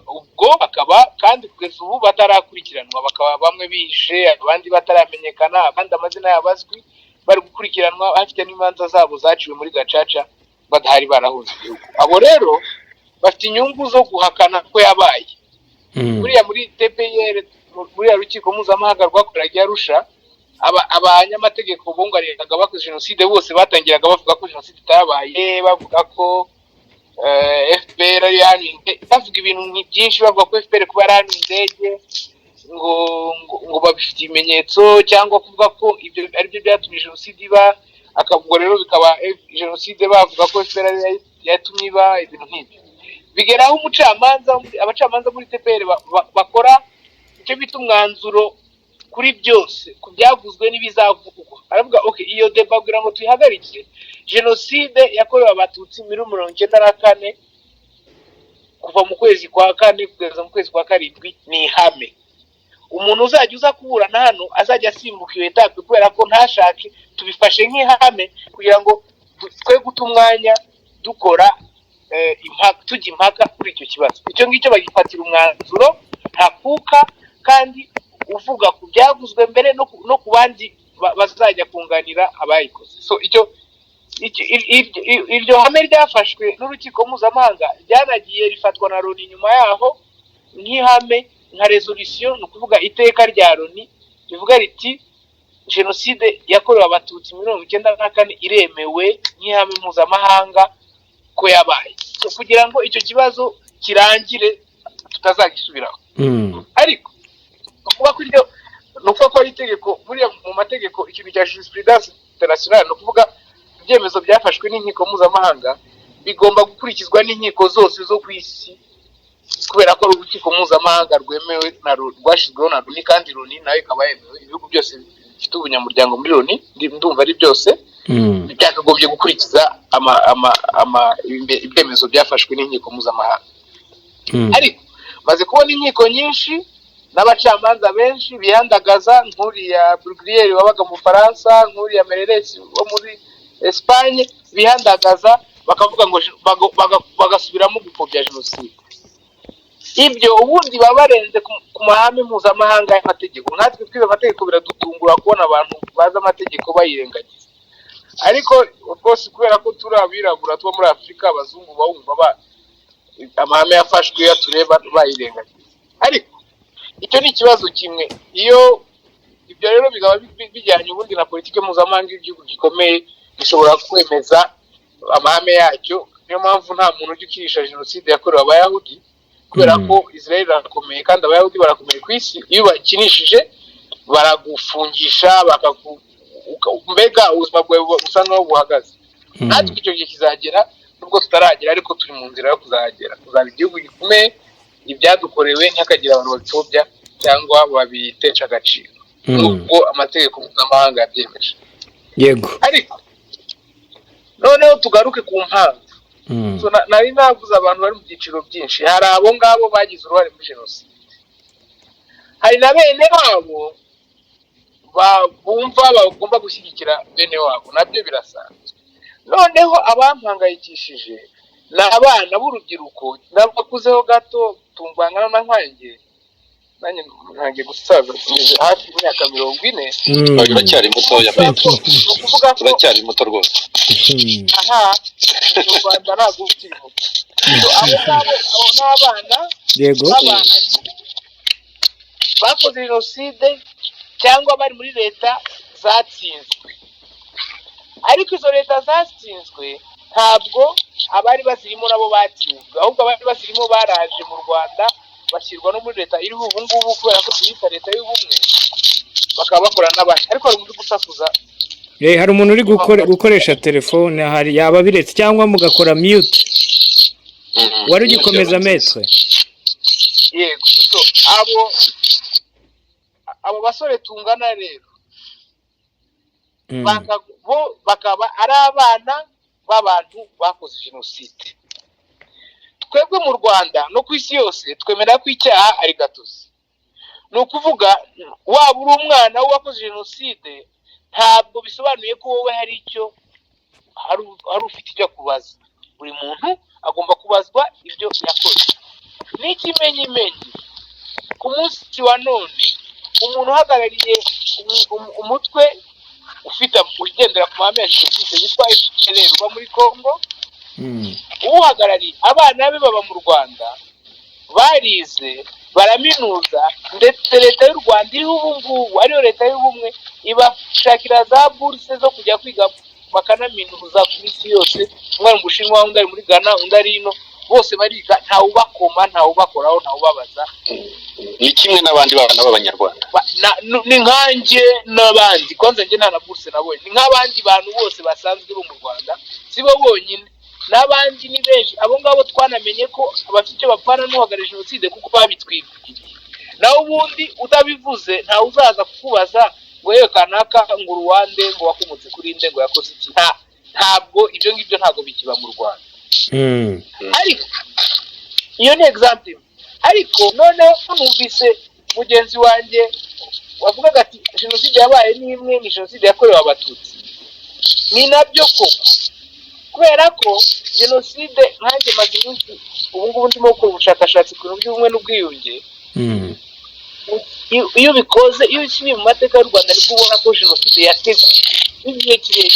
ubwo bakaba kandi kugeza ubu batarakurikiranwa, bakaba bamwe bihishe, abandi bataramenyekana, abandi amazina yabazwi, bari gukurikiranwa bafite n'imanza zabo zaciwe muri gacaca badahari barahunze igihugu. Abo rero bafite inyungu zo guhakana ko yabaye. Buriya muri TPR, muri rukiko mpuzamahanga rwakoreraga Arusha, abanyamategeko bunganiraga bakoze jenoside bose batangiraga bavuga ko jenoside itabaye, bavuga ko FPR ari hano, bavuga ibintu byinshi, bavuga ko FPR kuba ari hano indege ngo babifite ibimenyetso, cyangwa kuvuga ko ibyo ari byo byatumye jenoside iba, akavuga rero bikaba jenoside bavuga ko FPR yatumye iba. Ibintu nk'ibyo bigeraho abacamanza muri TPR bakora icyo bita umwanzuro kuri byose, ku byavuzwe n'ibizavugwa. Aravuga iyo deba kugira ngo tuyihagarike, jenoside yakorewe abatutsi muri 1994 kuva mu kwezi kwa 4 kugeza mu kwezi kwa 7 ni ihame. Umuntu uzajya uza kuburana hano azajya asimbuka iyo etape kubera ko ntashake, tubifashe nk'ihame kugira ngo twe guta umwanya dukora tujya impaka kuri icyo kibazo. Icyo ngicyo bagifatira umwanzuro ntakuka, kandi uvuga ku byavuzwe mbere no ku bandi bazajya kunganira abayikoze. So iryo hame ryafashwe n'urukiko mpuzamahanga ryanagiye rifatwa na Loni nyuma yaho nk'ihame, nka resolution, ni ukuvuga iteka rya Loni rivuga riti jenoside yakorewe abatutsi 1994 iremewe nk'ihame mpuzamahanga ko yabaye, kugira ngo icyo kibazo kirangire tutazagisubiraho. Ariko nukuvuga ko ari itegeko, buriya mu mategeko ikintu cya jurisprudence internationale, ni ukuvuga ibyemezo byafashwe n'inkiko mpuzamahanga bigomba gukurikizwa n'inkiko zose zo ku isi, kubera ko ari urukiko mpuzamahanga rwemewe rwashyizweho na Loni, kandi Loni nayo ikaba yemewe. Ibihugu byose bifite ubunyamuryango muri Loni, ndumva ari byose byakagombye gukurikiza ibyemezo byafashwe n'inkiko mpuzamahanga. Ariko maze kubona inkiko nyinshi n'abacamanza benshi bihandagaza, nk'uriya Bruguière wabaga mu Faransa, nk'uriya Meirelles wo muri Espagne, bihandagaza bakavuga ngo bagasubiramo gupfobya jenoside. Ibyo ubundi baba barenze ku mahame mpuzamahanga y'amategeko. Nkatwe twize amategeko biradutungura kubona abantu bazi amategeko bayirengagiza. ariko rwose kubera ko turi abirabura tuba muri Afurika abazungu bawumva amahame yafashwe yatureba bayirengagiza. Ariko icyo ni ikibazo kimwe. Iyo ibyo rero bigaba bijyanye ubundi na politike mpuzamahanga y'igihugu gikomeye gishobora kwemeza amahame yacyo. Niyo mpamvu nta muntu ujya ukirisha jenoside yakorewe abayahudi, kubera ko Israel irakomeye kandi abayahudi barakomeye ku isi. Iyo bakinishije baragufungisha mbega ubuzima bwawe busa nkaho buhagaze. Natwe icyo gihe kizagera, nubwo tutaragera ariko turi mu nzira yo kuzagera. Kuzaba igihugu gikomeye, ibyadukorewe ntihakagira abantu babipfobya cyangwa babitesha agaciro, nubwo amategeko mpuzamahanga yabyemeje. Yego. Ariko noneho tugaruke ku mpamvu. Nari navuze abantu bari mu byiciro byinshi. Hari abo ngabo bagize uruhare muri jenoside, hari na bene wabo bumva bagomba gushyigikira bene wabo, nabyo birasanzwe. Noneho abampangayikishije ni abana b'urubyiruko n'abakuzeho gato tungwangana na nkanjye. Nanjye ntangiye gusaza tugeze hafi y'imyaka 40. Uracyari mutoya uracyari muto rwose. Aha mu Rwanda ntabwo ukiri muto. Abo n'abana bakoze jenoside cyangwa bari muri leta zatsinzwe. Ariko izo leta zatsinzwe ntabwo abari bazirimo nabo batsinzwe, ahubwo abari bazirimo baraje mu Rwanda bashyirwa no muri leta iriho ubu ngubu kubera ko tuyita leta y'ubumwe, bakaba bakora n'abandi. Ariko hari umuntu gusakuza. Hari umuntu uri gukoresha telefone, hari yaba biretse cyangwa mugakora mute. Wari ugikomeza metre. Yego. So abo basore tungana rero bakaba ari abana b'abantu bakoze jenoside. Twebwe mu Rwanda no ku isi yose twemera ko icyaha ari gatozi. Ni ukuvuga waba uri umwana wakoze jenoside ntabwo bisobanuye ko wowe hari ufite icyo kubaza. Buri muntu agomba kubazwa ibyo yakoze. N'ikimenyimenyi ku munsi wa none umuntu uhagarariye umutwe ugendera ku mahame ya jenoside witwa FPR uba muri Congo, uhagarariye abana be baba mu Rwanda barize baraminuza, ndetse leta y'u Rwanda iriho ubu ngubu ariyo leta y'ubumwe ibashakira za buruse zo kujya kwiga bakanaminuza ku isi yose. Umwe mu Bushinwa, undi ari muri Ghana, undi ari ino, bose bariga, ntawe ubakoma, ntawe ubakoraho, ntawe ubabaza. Ni kimwe n'abandi bana b'Abanyarwanda. Ni nkanjye n'abandi, kwanza njye nta na buruse nabonye. Ni nk'abandi bantu bose basanzwe bo mu Rwanda, sibo bonyine, n'abandi ni benshi. Abo ngabo twanamenye ko abafite icyo bapfana n'uhagarariye jenoside kuko babitwibwiriye. Naho ubundi utabivuze ntawe uzaza kukubaza ngo yewe kanaka ngo Rwanda ngo wakomotse kuri nde ngo yakoze iki. Ntabwo ibyo ngibyo ntabwo bikiba mu Rwanda. Ariko iyo ni example. Ariko noneho numvise mugenzi wanjye wavugaga ati jenoside yabaye n'imwe ni jenoside yakorewe Abatutsi. Ni nabyo koko, kubera ko jenoside nkanjye maze iminsi ubu ngubu ndimo gukora ubushakashatsi ku bintu by'ubumwe n'ubwiyunge. Iyo bikoze, iyo ukiri mu mateka y'u Rwanda nibwo ubona ko jenoside yateguwe igihe kirekire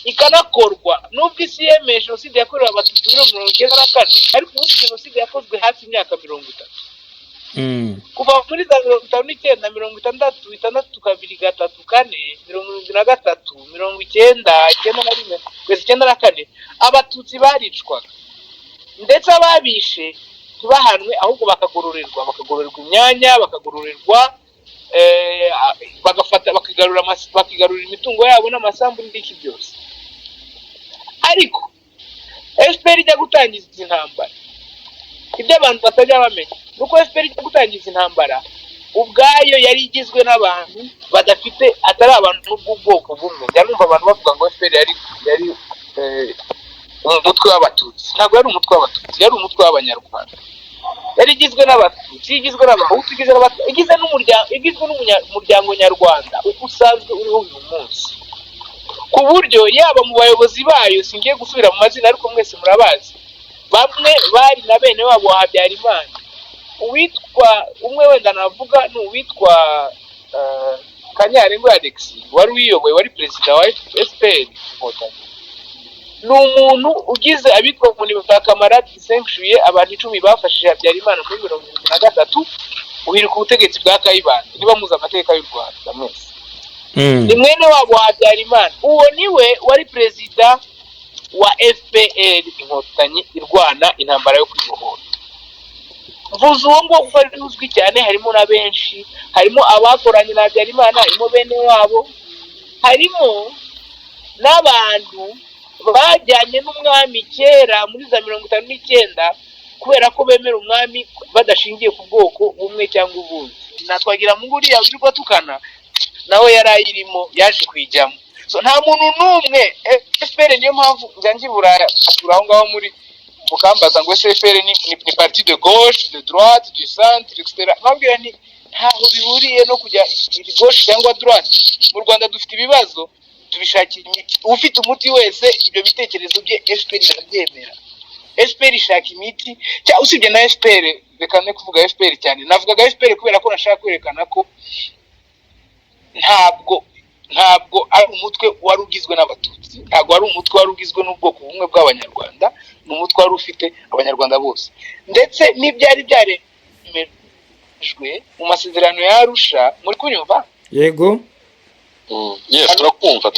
ikanakorwa. Nubwo isi yemeye jenoside yakorewe Abatutsi muri 1994, ariko ubundi jenoside yakozwe hafi imyaka 30. Kuva muri za 1959, 60, 62, 3, 4, 73, 1994 Abatutsi baricwaga, ndetse ababishe ntibahanwe ahubwo bakagororerwa imyanya, bakagororerwa bakigarurira imitungo yabo n'amasambu n'iki byose. Ariko FPR ijya gutangiza intambara, ibyo abantu batajya bamenya nuko FPR ijya gutangiza intambara ubwayo yari igizwe n'abantu badafite, atari abantu n'ubwoko bumwe. Numva abantu bavuga ngo FPR yari umutwe w'Abatutsi. Ntabwo yari umutwe w'Abatutsi, yari umutwe w'Abanyarwanda. Yari igizwe n'Abatutsi, igizwe n'Abahutu, igizwe n'umuryango nyarwanda uko usanzwe uriho uyu munsi, ku buryo yaba mu bayobozi bayo, singiye gusubira mu mazina ariko mwese murabazi, bamwe bari na bene wabo wa Habyarimana. Uwitwa umwe wenda navuga ni uwitwa Kanyarengwa Alex wari uyoboye wari perezida wa FPR Inkotanyi, ni umuntu ugize abitwa ngo ni ba kamarade sanctuary abantu 10 bafashije Habyarimana muri 1973 uhirika ubutegetsi bwa Kayibanda. Niba muza amateka y'u Rwanda mwese, ni mwene wabo wa Habyarimana. Uwo niwe wari perezida wa FPR Inkotanyi irwana intambara yo kwibohora. Mvuze uwo ngo kuko ari uzwi cyane, harimo na benshi, harimo abakoranye na Habyarimana, harimo bene wabo, harimo n'abantu bajyanye n'umwami kera muri za 59 kubera ko bemera umwami badashingiye ku bwoko bumwe cyangwa ubundi. Natwagira mu nguri yawe uriko tukana nawe yarayirimo yaje kwijyamo. So nta muntu numwe FPR, niyo mpamvu ngangi buraya aturaho ngaho muri mukambaza ngo FPR ni parti de gauche, de droite, du centre, etc. Nabwira nti ntaho bihuriye no kujya gauche cyangwa droite. Mu Rwanda dufite ibibazo, tubishakira imiti. Ufite umuti wese ibyo bitekerezo bye FPR irabyemera. FPR ishaka imiti cyangwa usibye na FPR, reka ne kuvuga FPR cyane, navugaga FPR kubera ko nashaka kwerekana ko ntabwo ari umutwe wari ugizwe n'abatutsi, ntabwo ari umutwe wari ugizwe n'ubwoko bumwe bw'abanyarwanda, ni umutwe wari ufite abanyarwanda bose. Ndetse n'ibyari byaremejwe mu masezerano ya Arusha, muri kunyumva? Yego. Yes, turakumva.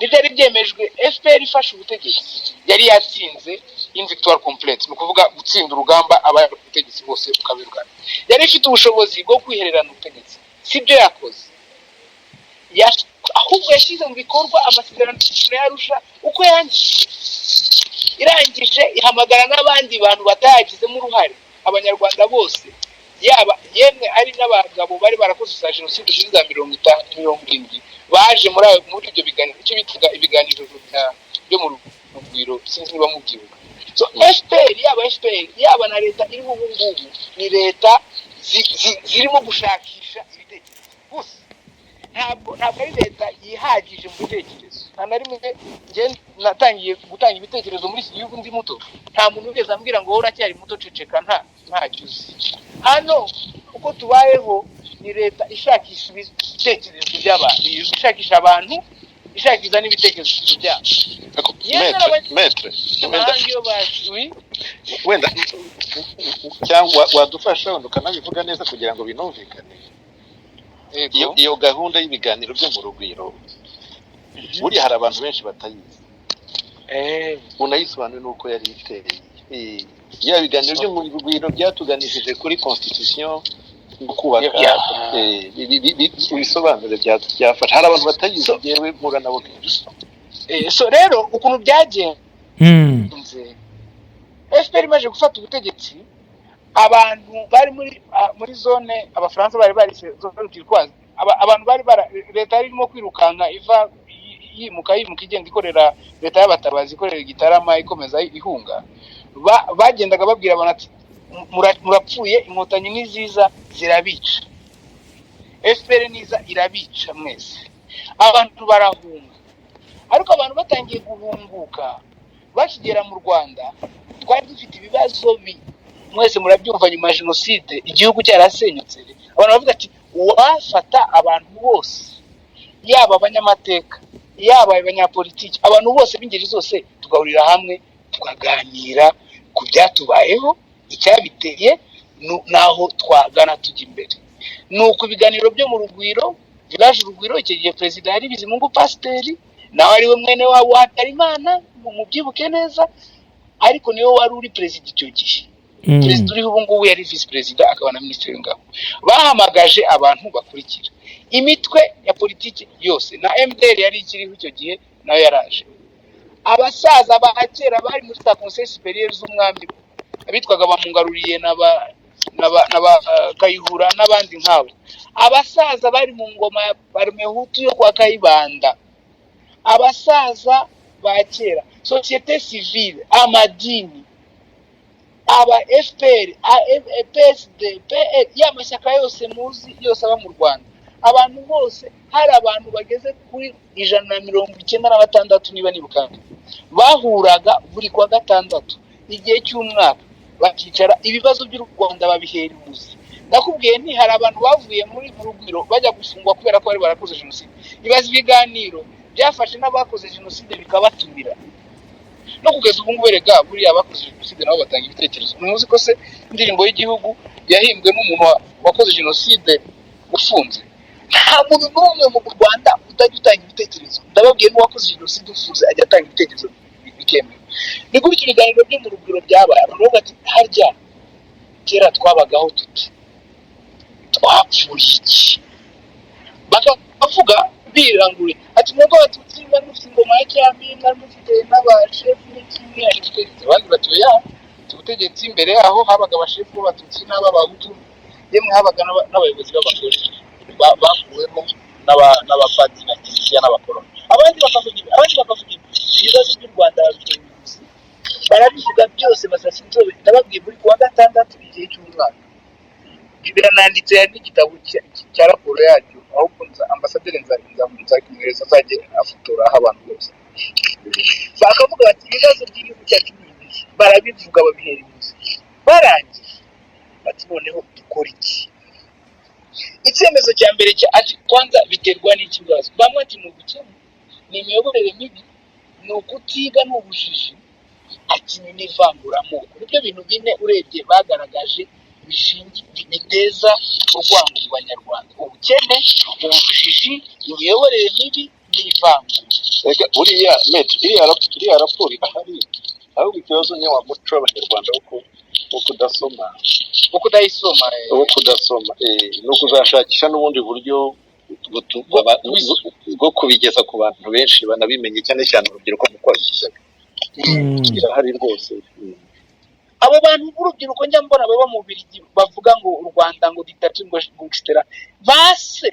N'ibyari byemejwe, FPR ifashe ubutegetsi yari yatsinze in victoire complete, ni kuvuga gutsinda urugamba abari ubutegetsi bose ukabirugana. Yari ifite ubushobozi bwo kwihererana ubutegetsi, sibyo yakoze. Ahubwo yashyize mu bikorwa amasezerano ya Arusha uko yanditse, irangije ihamagara n'abandi bantu batayagizemo uruhare, abanyarwanda bose, yaba yemwe ari n'abagabo bari barakoze za jenoside muri za 50 baje muri ibyo biganiro, icyo bitaga ibiganiro byo mu rugwiro, sinzi niba mubyibuka. So FPR yaba na leta iri ubu ngubu ni leta zirimo gushakisha ibitekerezo gusa, ntabwo ari leta yihagije mu bitekerezo. Nta na rimwe natangiye gutanga ibitekerezo muri iki gihugu ndi muto, nta muntu wigeze ambwira ngo wowe uracyari muto ceceka, ntacyo uzi. Hano uko tubayeho ni leta ishakisha ibitekerezo by'abantu, ishakisha abantu, ishakiza n'ibitekerezo byabo. Maître, wenda cyangwa wadufasha wenda ukanabivuga neza kugira ngo binumvikane. Iyo gahunda y'ibiganiro byo mu rugwiro, buri hari abantu benshi batayizi. Unayisobanuye nuko yari iteye. Ya biganiro byo mu rugwiro byatuganishije kuri constitution no kubaka ibisobanuro byafasha. Hari abantu batayizi, yewe mpura nabo kenshi. So rero ukuntu byagenze, FPR imaze gufata ubutegetsi, abantu bari muri zone, abafaransa bari zone turquoise, abantu bari leta irimo kwirukanka iva yimuka igenda ikorera leta y'abatabazi, ikorera Gitarama, ikomeza ihunga. Bagendaga babwira abantu ati murapfuye, inkotanyi niziza zirabica, FPR niza irabica mwese. Abantu barahunga, ariko abantu batangiye guhunguka bakigera mu Rwanda, twari dufite ibibazo mwese murabyumva. Nyuma ya jenoside igihugu cyarasenyutse, abantu bavuga ati wafata abantu bose, yaba abanyamateka, yaba abanyapolitiki, abantu bose b'ingeri zose, tugahurira hamwe tukaganira ku byatubayeho, icyabiteye, naho twagana tujya imbere. Nuko ibiganiro byo mu rugwiro, village Rugwiro, icyo gihe perezida yari Bizimungu Pasiteri, nawe ari we mwene wabo wa Habyarimana, mubyibuke neza, ariko niwe wari uri perezida icyo gihe. Perezida uriho ubu ngubu yari vice perezida, akaba na minisitiri w'ingabo. Bahamagaje abantu bakurikira imitwe ya politiki yose, na MDR yari ikiriho icyo gihe nayo yaraje. Abasaza ba kera bari muri za conseil supérieur z'umwami, abitwaga bamungaruriye n'aba Kayihura n'abandi nkabo. Abasaza bari mu ngoma ya Parmehutu yo kwa Kayibanda, abasaza ba kera, société civile, amadini, aba FPR, PSD, PL, y'amashyaka yose muzi yose aba mu Rwanda. Abantu bose, hari abantu bageze kuri 196 niba nibuka, bahuraga buri kwa gatandatu igihe cy'umwaka, bakicara ibibazo by'u Rwanda babihera umuzi, nakubwiye nti hari abantu bavuye muri Rugwiro bajya gufungwa kubera ko bari barakoze jenoside. Ibaza ibiganiro byafashe n'abakoze jenoside bikabatumira, no kugeza ubu ngubu erega buriya abakoze jenoside nabo batanga ibitekerezo. Muzi ko se indirimbo y'igihugu yahimbwe n'umuntu wakoze jenoside ufunze? Nta muntu n'umwe mu Rwanda utajya utanga ibitekerezo. Ndababwiye n'uwakoze jenoside ufunze ajya atanga ibitekerezo bikemewe. Ni gutyo ibiganiro byo mu Rugwiro byabaye, abantu bavuga ati harya kera twabagaho tuti, twapfuye iki? Bakavuga birangure ati mwebwe abatutsi mwari mufite ingoma ya cyami, mwari mufite n'abashefu n'ikindi, abandi batuye ya ubutegetsi imbere yaho habaga abashefu b'abatutsi n'ab'abahutu, yemwe habaga n'abayobozi b'abagore bakuwemo n'abapadiri na kiliziya n'abakoroni. Abandi bakavuga ibibazo by'u Rwanda barabivuga byose basasa inzobe. Ndababwiye muri kuwa gatandatu igihe cy'umwaka birananditse, hari n'igitabo cya raporo yacyo, ahubwo ambasaderi nzakimwereza azajye afotora aho abantu bose bakavuga bati ibibazo by'igihugu cyacu ni ibi, barabivuga babihera imuzi, barangiye bati noneho dukora iki? Icyemezo cya mbere ati kwanza biterwa n'ikibazo, bamwe ati ni ubukene, ni imiyoborere mibi, ni ukutiga, ni ubujiji, ati ni n'ivanguramoko. Nibyo bintu bine urebye bagaragaje biteza urwango mu Banyarwanda: ubukene, ubujiji, imiyoborere mibi n'ivangura. Buriya iriya raporo irahari, ahubwo ikibazo ni wa muco w'Abanyarwanda wo kudasoma, wo kudasoma no kuzashakisha n'ubundi buryo bwo kubigeza ku bantu benshi banabimenye, cyane cyane urubyiruko mu kwagizaga. Irahari rwose. Abo bantu b'urubyiruko njya mbona baba mu Bubiligi bavuga ngo u Rwanda ngo dictature ngo gangster, base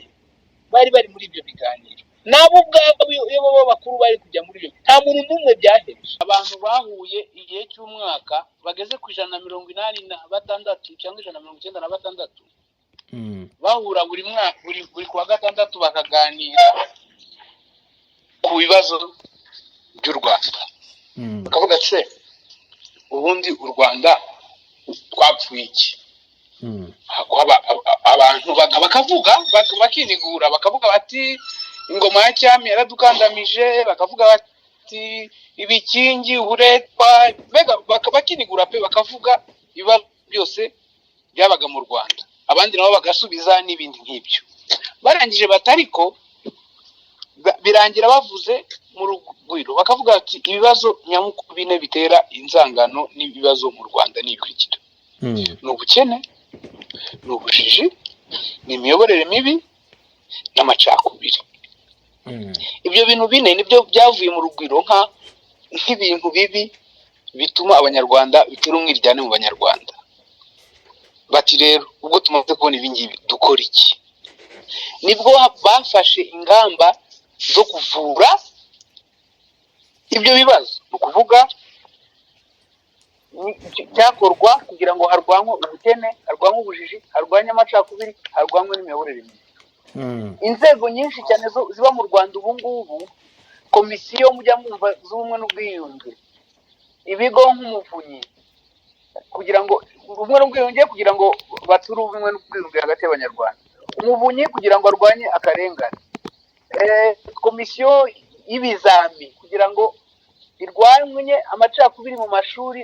bari muri ibyo biganiro nabo ubwabo iyo baba bakuru bari kujya muri ibyo, nta muntu n'umwe byahereje. Abantu bahuye igihe cy'umwaka bageze ku 186 cyangwa 196 bahura buri mwaka, buri kuwa gatandatu bakaganira ku bibazo by'u Rwanda. Bakavuga se ubundi u Rwanda twapfuye iki? Abantu bakavuga bakinigura, bakavuga bati ingoma ya cyami yaradukandamije, bakavuga bati ibikingi, uburetwa, mbega bakinigura pe, bakavuga ibibazo byose byabaga mu Rwanda. Abandi nabo bagasubiza n'ibindi nk'ibyo. Barangije batariko birangira bavuze mu Rugwiro, bakavuga ati ibibazo nyamukuru bine bitera inzangano n'ibibazo mu Rwanda n'ibikurikira: ni ubukene, ni ubujiji, ni imiyoborere mibi n'amacakubiri. Ibyo bintu bine nibyo byavuye mu Rugwiro nk'ibintu bibi bituma Abanyarwanda bitera umwiryane mu Banyarwanda. Bati rero ubwo tumaze kubona ibi ngibi dukora iki? Nibwo bafashe ingamba zo kuvura ibyo bibazo, ni ukuvuga cyakorwa kugira ngo harwanwe ubukene, harwanwe ubujiji, harwanwe amacakubiri, harwanwe n'imiyoborere mibi. Inzego nyinshi cyane ziba mu Rwanda ubu ngubu, komisiyo mujya mwumva z'ubumwe n'ubwiyunge, ibigo nk'umuvunyi kugira ngo ubumwe n'ubwiyunge kugira ngo bature ubumwe n'ubwiyunge hagati y'Abanyarwanda, umuvunyi kugira ngo arwanye akarengane, komisiyo y'ibizami kugira ngo irwanye amacakubiri mu mashuri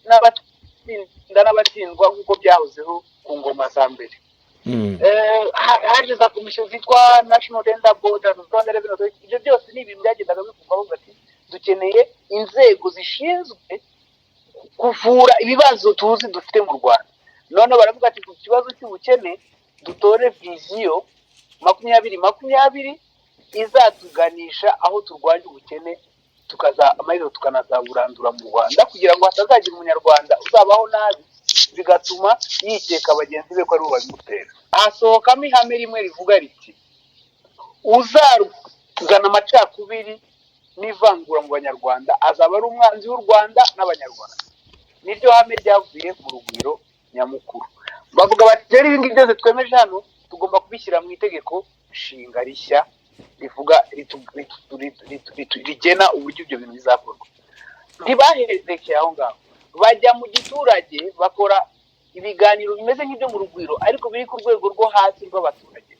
n'abatsinda n'abatsindwa nk'uko byahozeho ku ngoma za mbere. Haje za komisiyo zitwa National Tender Board, Rwanda Revenue Authority. Ibyo byose ni ibintu byagendaga bivugwaho bati dukeneye inzego zishinzwe kuvura ibibazo tuzi dufite mu Rwanda. None baravuga ati ku kibazo cy'ubukene dutore viziyo 2020 izatuganisha aho turwanya ubukene, amahirwe tukanazaburandura mu Rwanda, kugira ngo hatazagira umunyarwanda uzabaho nabi bigatuma yikeka bagenzi be ko ari bo babimutera. Hasohokamo ihame rimwe rivuga riti uzazana amacakubiri n'ivangura mu Banyarwanda azaba ari umwanzi w'u Rwanda n'Abanyarwanda. Niryo hame ryavuye mu Rugwiro nyamukuru. Bavuga bati rero ibi ngibi byose twemeje hano tugomba kubishyira mu itegeko nshinga rishya rivuga rigena uburyo ibyo bintu bizakorwa. Ntibaherekeye aho ngaho, bajya mu giturage bakora ibiganiro bimeze nk'ibyo mu rugwiro ariko biri ku rwego rwo hasi rw'abaturage,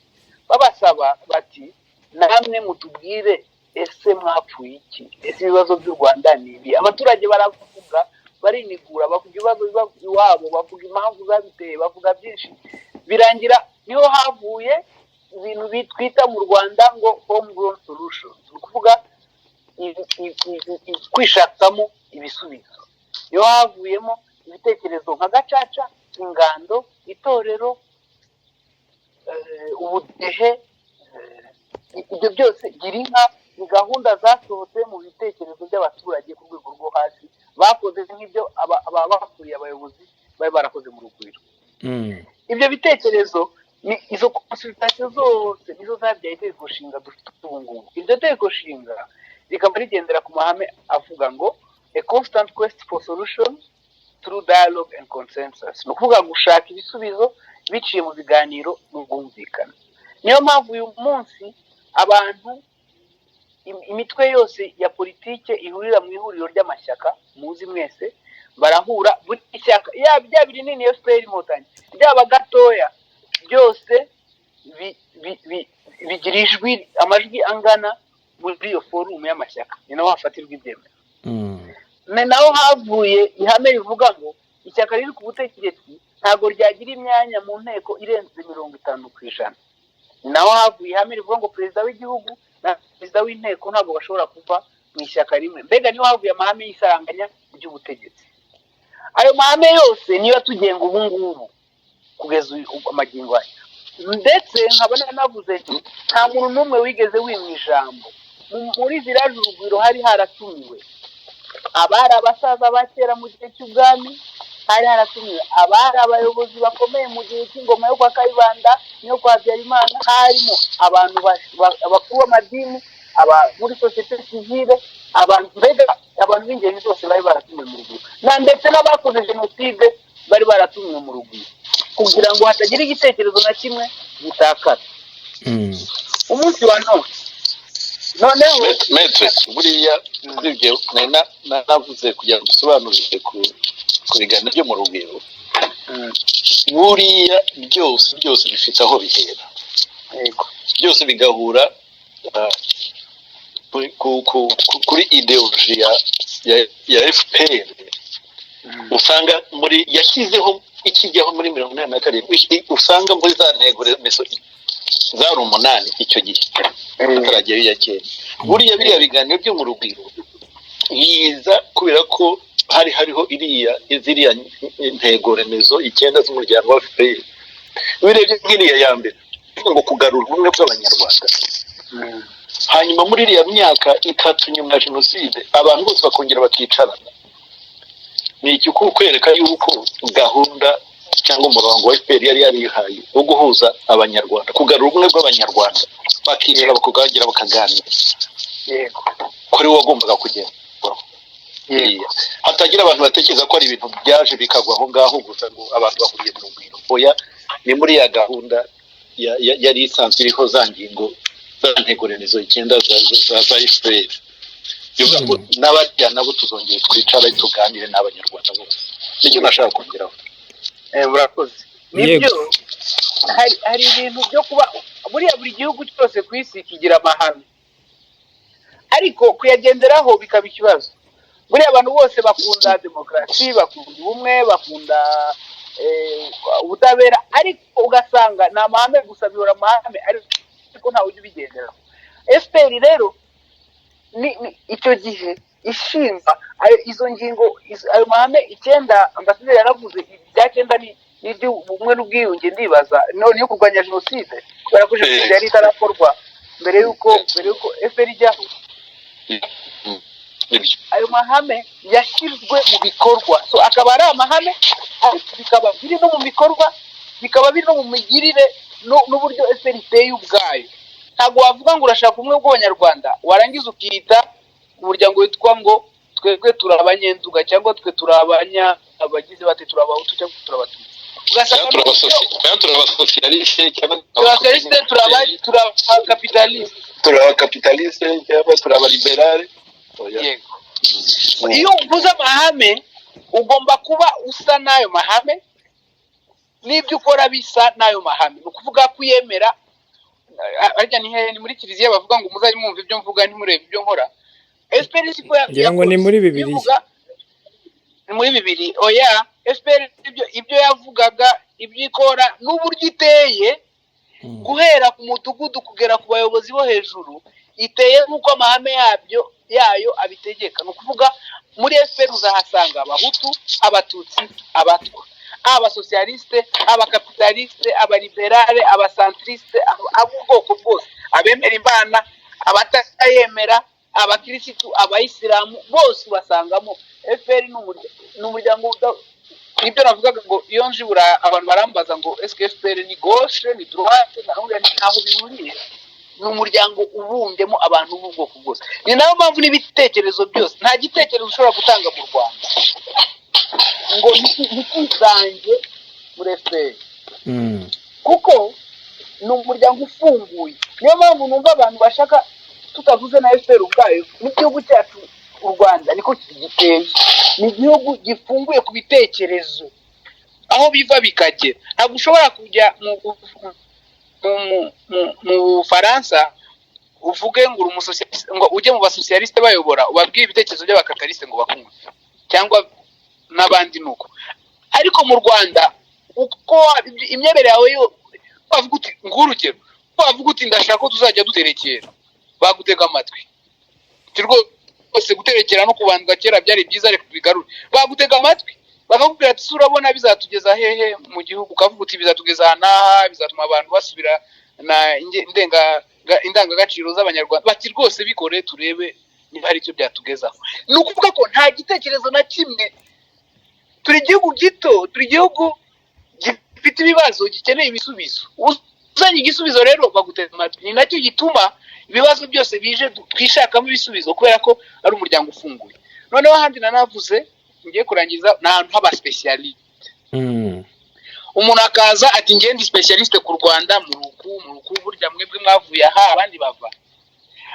babasaba bati namwe mutubwire ese mwapfuye iki, ese ibibazo by'u Rwanda ni ibi. Abaturage baravuga, barinigura, bavuga ibibazo iwabo, bavuga impamvu zabiteye, bavuga byinshi, birangira niho havuye ibintu bitwita mu Rwanda ngo homegrown solutions, ni ukuvuga kwishakamo ibisubizo. Niho havuyemo ibitekerezo nka gacaca, ingando, itorero, ubudehe, ibyo byose gira inka ni gahunda zasohotse mu bitekerezo by'abaturage ku rwego rwo hasi, bakoze nk'ibyo ababakuriye abayobozi bari barakoze mu rugwiro. Ibyo bitekerezo ni izo consultation zose nizo zabyaye itegeko nshinga dufite ubu ngubu. Iryo tegeko nshinga rikaba rigendera ku mahame avuga ngo a constant quest for solutions through dialogue and consensus, ni ukuvuga gushaka ibisubizo biciye mu biganiro n'ubwumvikane. Niyo mpamvu uyu munsi abantu, imitwe yose ya politike ihurira mu ihuriro ry'amashyaka muzi mwese, barahura, buri ishyaka yaba rinini FPR Inkotanyi ryaba gatoya, byose bigira ijwi, amajwi angana muri iyo forumu y'amashyaka, ni naho hafatirwa ibyemezo. Ni naho havuye ihame rivuga ngo ishyaka riri ku butegetsi ntabwo ryagira imyanya mu nteko irenze 50%. Ni naho havuye ihame rivuga ngo perezida w'igihugu na perezida w'inteko ntabwo bashobora kuva mu ishyaka rimwe. Mbega niho havuye amahame y'isaranganya ry'ubutegetsi. Ayo mahame yose niyo tugenga ubu ngubu kugeza amagingo aya, ndetse nkaba navuze nta muntu n'umwe wigeze wimwa ijambo muri village urugwiro. Hari haratumiwe abari abasaza ba kera mu gihe cy'ubwami, hari haratumiwe abari abayobozi bakomeye mu gihe cy'ingoma yo kwa Kayibanda niyo kwa Habyarimana, harimo abantu bakuru b'amadini, muri societe civile, mbega abantu b'ingeri zose bari baratumiwe mu rugwiro, na ndetse n'abakoze jenoside bari baratumiwe mu rugwiro kugira ngo hatagira igitekerezo na kimwe gitakara. Umunsi wa none noneho metre buriya ibyo navuze kugira ngo dusobanurire ku biganiro byo mu rugwiro, buriya byose bifite aho bihera, byose bigahura kuri ideology ya FPR. Usanga muri yashyizeho ikijyaho muri 1987, usanga muri za ntego remezo zari 8 icyo gihe ataragiye biyakera. Buriya biriya biganiro byo mu rugwiro yiza kubera ko hariho ziriya ntego remezo 9 z'umuryango wa FPR. Birebye nk'iriya ya mbere ngo kugarura ubumwe bw'abanyarwanda, hanyuma muri iriya myaka 3 nyuma ya jenoside abantu bose bakongera bakicarana. Ni iki kwereka yuko gahunda cyangwa umurongo wa FPR yari yarihaye wo guhuza abanyarwanda, kugarura ubumwe bw'abanyarwanda, bakicara bakaganira bakaganira. Yego, kuri wagombaga kugenda. Hatagira abantu batekereza ko ari ibintu byaje bikagwa aho ngaho gusa ngo abantu bahuriye mu rugwiro. Oya, ni muri ya gahunda yari isanzwe iriho za ngingo za ntego remezo 9 za FPR. N'abajya nabo tuzongera twicara tuganire n'abanyarwanda bose. Nicyo nashaka kongeraho. Murakoze. Nibyo, hari ibintu byo kuba buriya buri gihugu cyose ku isi kigira amahame, ariko kuyagenderaho bikaba ikibazo. Buriya abantu bose bakunda demokarasi, bakunda ubumwe, bakunda ubutabera, ariko ugasanga ni amahame gusa, bihora amahame ariko ntawe ujya ubigenderaho. FPR rero ni icyo gihe ishinga izo ngingo, ayo mahame 9 ambasaderi yaravuze, ibya 9 ni ubumwe n'ubwiyunge. Ndibaza none yo kurwanya jenoside, kubera ko jenoside yari itarakorwa mbere yuko FPR ijyaho. Ayo mahame yashyizwe mu bikorwa, so akaba ari amahame ariko bikaba biri no mu bikorwa, bikaba biri no mu migirire n'uburyo FPR iteye ubwayo. Ntabwo wavuga ngo urashaka umwe bw'abanyarwanda warangiza ukita umuryango witwa ngo twebwe turabanyenduga cyangwa twe turabanya abagize bate turabahutu cyangwa turabatutsi. Ugasanga turabasocialiste cyangwa turabakapitaliste cyangwa turabaliberale. Yego, iyo uvuze amahame ugomba kuba usa n'ayo mahame, n'ibyo ukora bisa n'ayo mahame. Ni ukuvuga kwiyemera. Arya ni muri kiliziya bavuga ngo muzajye mwumva ibyo mvuga ntimurebe ibyo nkora. FPR siko ngira ngo ni muri Bibiliya. Ni muri Bibiliya. Oya, FPR ibyo yavugaga, ibyo ikora n'uburyo iteye, guhera ku mudugudu kugera ku bayobozi bo hejuru, iteye nk'uko amahame yayo abitegeka. Ni ukuvuga muri FPR uzahasanga abahutu, abatutsi, abatwa, abasocialiste, abakapitaliste, abaliberale, abacentriste, ab'ubwoko bwose, abemera Imana, abatayemera, abakirisitu, abayisilamu, bose basangamo. FPR ni umuryango nibyo navugaga ngo iyo njibura abantu barambaza ngo FPR ni gauche ni droite ntaho bihuriye. Ni umuryango ubumbyemo abantu b'ubwoko bwose. Ni nayo mpamvu n'ibitekerezo byose, nta gitekerezo ushobora gutanga mu Rwanda ngo ntikisange muri FPR, kuko ni umuryango ufunguye. Niyo mpamvu numva abantu bashaka, tutavuze na FPR ubwayo, n'igihugu cyacu u Rwanda niko giteye. Ni igihugu gifunguye ku bitekerezo aho biva bikagera. Ntabwo ushobora kujya mu Faransa uvuge ngo ngo ujye mu basocialiste bayobora ubabwiye ibitekerezo by'abakapitaliste ngo bakumve, cyangwa n'abandi nuko. Ariko mu Rwanda uko imyemerere yawe yo wavuga uti ngurugero, wavuga uti ndashaka ko tuzajya duterekera, bagutega amatwi. Rwose guterekera no kubandwa kera byari byiza, reka bigarure. Bagutega amatwi bakakubwira ati urabona bizatugeza hehe mu gihugu, ukavuga uti bizatugeza naha, bizatuma abantu basubira na indangagaciro z'Abanyarwanda. Bati rwose bikore turebe niba hari icyo byatugezaho. Ni ukuvuga ko nta gitekerezo na kimwe. Turi igihugu gito, turi igihugu gifite ibibazo gikeneye ibisubizo. Uzanye igisubizo rero bagutega amatwi. Ni nacyo gituma ibibazo byose bije twishakamo ibisubizo, kubera ko ari umuryango ufunguye. Noneho handi nanavuze ngiye kurangiza n'ahantu haba specialist. Umuntu akaza ati ngiye ndi specialist ku Rwanda mu ruku burya mwebwe mwavuye aha abandi bava.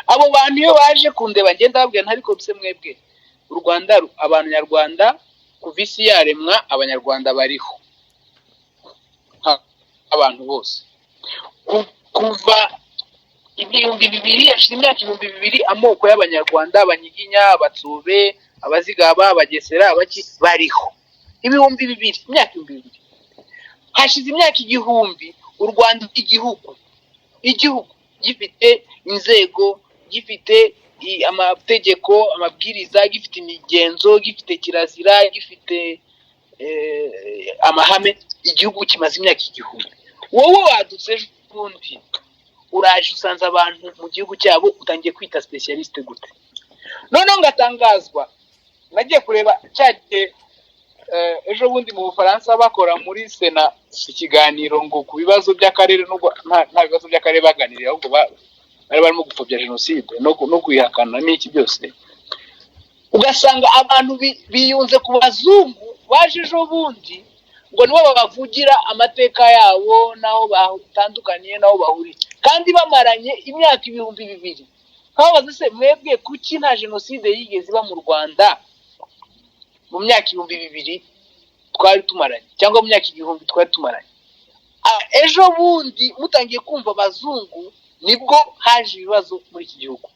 Abo bantu iyo baje kundeba ngenda babwira ntariko bise mwebwe u Rwanda abantu nyarwanda kuva isi yaremwa Abanyarwanda bariho abantu bose kuva ibihumbi bibiri, imyaka 2000 amoko y'Abanyarwanda, Abanyiginya, Abatsobe, Abazigaba, Abagesera, abaki bariho. Ibihumbi 2000, imyaka 2000. Hashize imyaka 1000 u Rwanda igihugu gifite inzego, gifite amategeko, amabwiriza, gifite imigenzo, gifite kirazira, gifite amahame. Igihugu kimaze imyaka 1000. Wowe wadutse bundi uraje usanze abantu mu gihugu cyabo utangiye kwita specialiste gute? None ngatangazwa nagiye kureba cyane ejo bundi mu Bufaransa bakora muri Sena ikiganiro ngo ku bibazo by'akarere, nta bibazo by'akarere baganiriye, ahubwo bari barimo gupfobya jenoside no kuyihakana n'iki byose. Ugasanga abantu biyunze ku bazungu baje ejo bundi ngo nibo babavugira amateka yabo naho batandukaniye naho bahuriye, kandi bamaranye imyaka 2000. Kabaza se mwebwe kuki nta jenoside yigeze iba mu Rwanda mu myaka 2000 twari tumaranye, cyangwa mu myaka 1000 twari tumaranye? Ejo bundi mutangiye kumva abazungu nibwo haje ibibazo muri iki gihugu.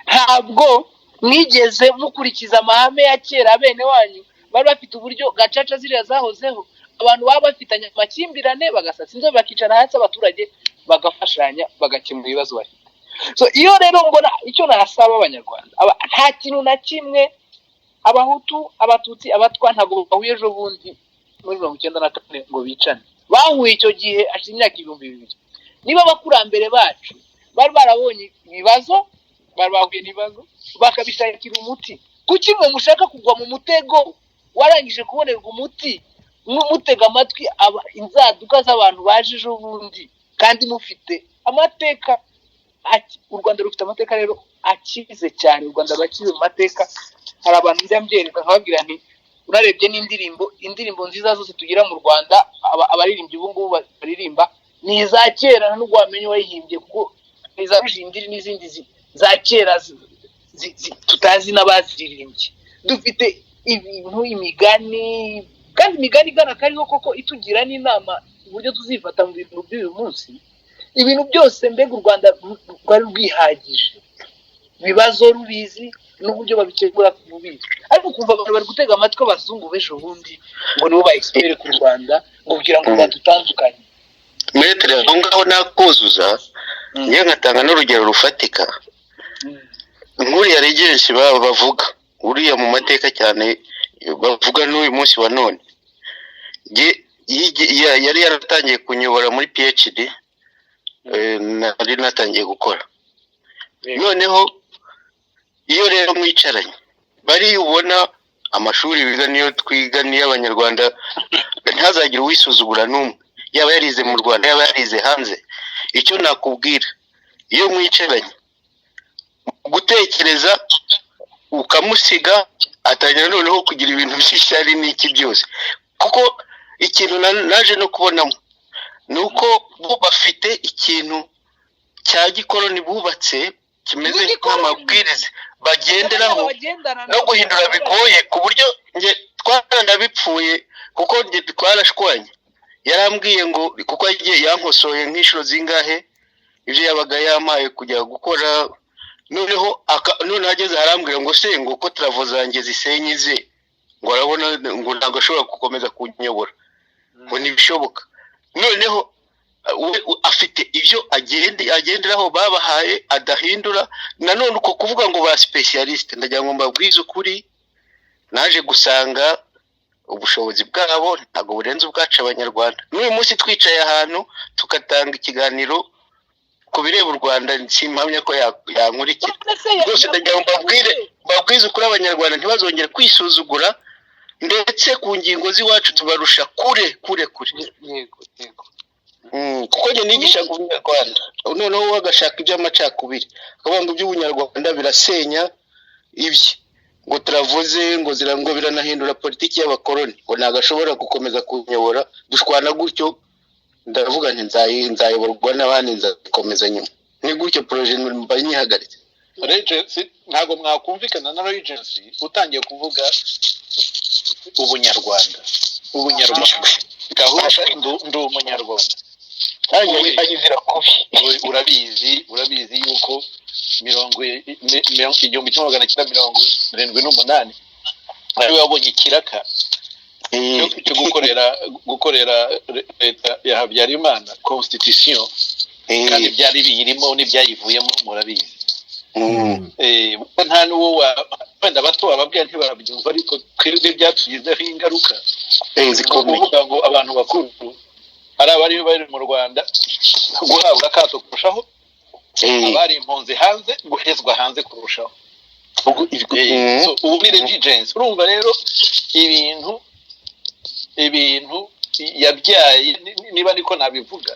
Ntabwo mwigeze mukurikiza amahame ya kera bene wanyu bari bafite uburyo gacaca ziriya zahozeho, abantu baba bafitanye amakimbirane bagasatsa inzo bakicara hasi, abaturage bagafashanya bagakemura ibibazo bafite. So iyo rero mbona icyo nasaba Abanyarwanda, nta kintu na kimwe Abahutu, Abatutsi, Abatwa ntabwo bahuye ejo bundi muri 1994 ngo bicane. Bahuye icyo gihe hashize imyaka 2000. Niba abakurambere bacu bari barabonye ibibazo, bari bahuye n'ibibazo bakabishakira umuti, kuki mwe mushaka kugwa mu mutego warangije kubonerwa umuti mutega amatwi inzaduka z'abantu baje ejo bundi kandi mufite amateka? U Rwanda rufite amateka rero akize cyane. U Rwanda bakize mu mateka. Hari abantu ndambyereka nkababwira nti urarebye indirimbo nziza zose tugira mu Rwanda, abaririmbyi ubu ngubu baririmba ni iza kera n'ubwo wamenye wayihimbye, kuko iza Rujindiri n'izindi za kera tutazi n'abaziririmbye. Dufite ibintu, imigani, kandi imigani igana kariho koko itugira n'inama uburyo tuzifata mu bintu by'uyu munsi. Ibintu byose mbega u Rwanda rwari rwihagije, ibibazo rubizi n'uburyo babikemura kubizi, ariko kumva abantu bari gutega amatwi abazungu b'ejo bundi ngo nibo ba expert ku Rwanda ngo kugira ngo badutandukanye. Metre aho ngaho nakuzuza niyo ngatanga n'urugero rufatika. Nkuriya regency bavuga uriya mu mateka cyane bavuga n'uyu munsi wa none, yari yaratangiye kunyobora muri PhD, nari natangiye gukora. Noneho iyo rero mwicaranye bari ubona amashuri biga niyo twiga niyo abanyarwanda, ntazagira uwisuzugura n'umwe, yaba yarize mu Rwanda yaba yarize hanze. Icyo nakubwira, iyo mwicaranye gutekereza ukamusiga atangira noneho kugira ibintu by'ishyari n'iki byose, kuko ikintu naje no kubonamo nuko bo bafite ikintu cya gikoroni bubatse kimeze nk'amabwiriza bagenderaho no guhindura bigoye, ku buryo nge twarandabipfuye kuko nge twarashwanye. Yarambwiye ngo kuko yagiye yankosoye nk'inshuro zingahe ibyo yabaga yamaye kujya gukora, noneho none hageze harambwira ngo se ngo ko travo zanjye zisenyize ngo arabona ngo ntabwo ashobora gukomeza kunyobora, ngo ntibishoboka. Noneho afite ibyo agenderaho babahaye adahindura. Nanone uko kuvuga ngo ba specialist, ndagira ngo mbabwize ukuri, naje gusanga ubushobozi bwabo ntabwo burenze ubwacu abanyarwanda. N'uyu munsi twicaye ahantu tugatanga ikiganiro ku bireba u Rwanda, simpamya ko yankurikira rwose. Ndagira ngo mbabwize ukuri abanyarwanda ntibazongere kwisuzugura, ndetse ku ngingo z'iwacu tubarusha kure. Kuko njye nigisha ku Bunyarwanda, noneho agashaka iby'amacakubiri akavuga ngo iby'ubunyarwanda birasenya ibye, ngo turavuze ngo biranahindura politiki y'abakoloni, ngo ntabwo ashobora gukomeza kunyobora. Dushwana gutyo, ndavuga nti nzayoborwa n'abandi, nzakomeza nyuma. Ni gutyo projet mbaye nyihagaritse. Regency ntabwo mwakumvikana na Regency utangiye kuvuga ubunyarwanda gahunda ndi umunyarwanda. Urabizi yuko 1978 ari wabonye ikiraka cyo gukorera leta ya Habyarimana constitution, kandi byari biyirimo n'ibyayivuyemo murabizi. Nta n'uwo wenda bato bababwira ntibarabyumva, ariko twebwe byatugizeho ingaruka kuvuga ngo abantu bakuru ari abari bari mu Rwanda guhabwa akato kurushaho, abari impunzi hanze guhezwa hanze kurushaho. Ubu ni Regency. Urumva rero ibintu yabyaye, niba niko nabivuga,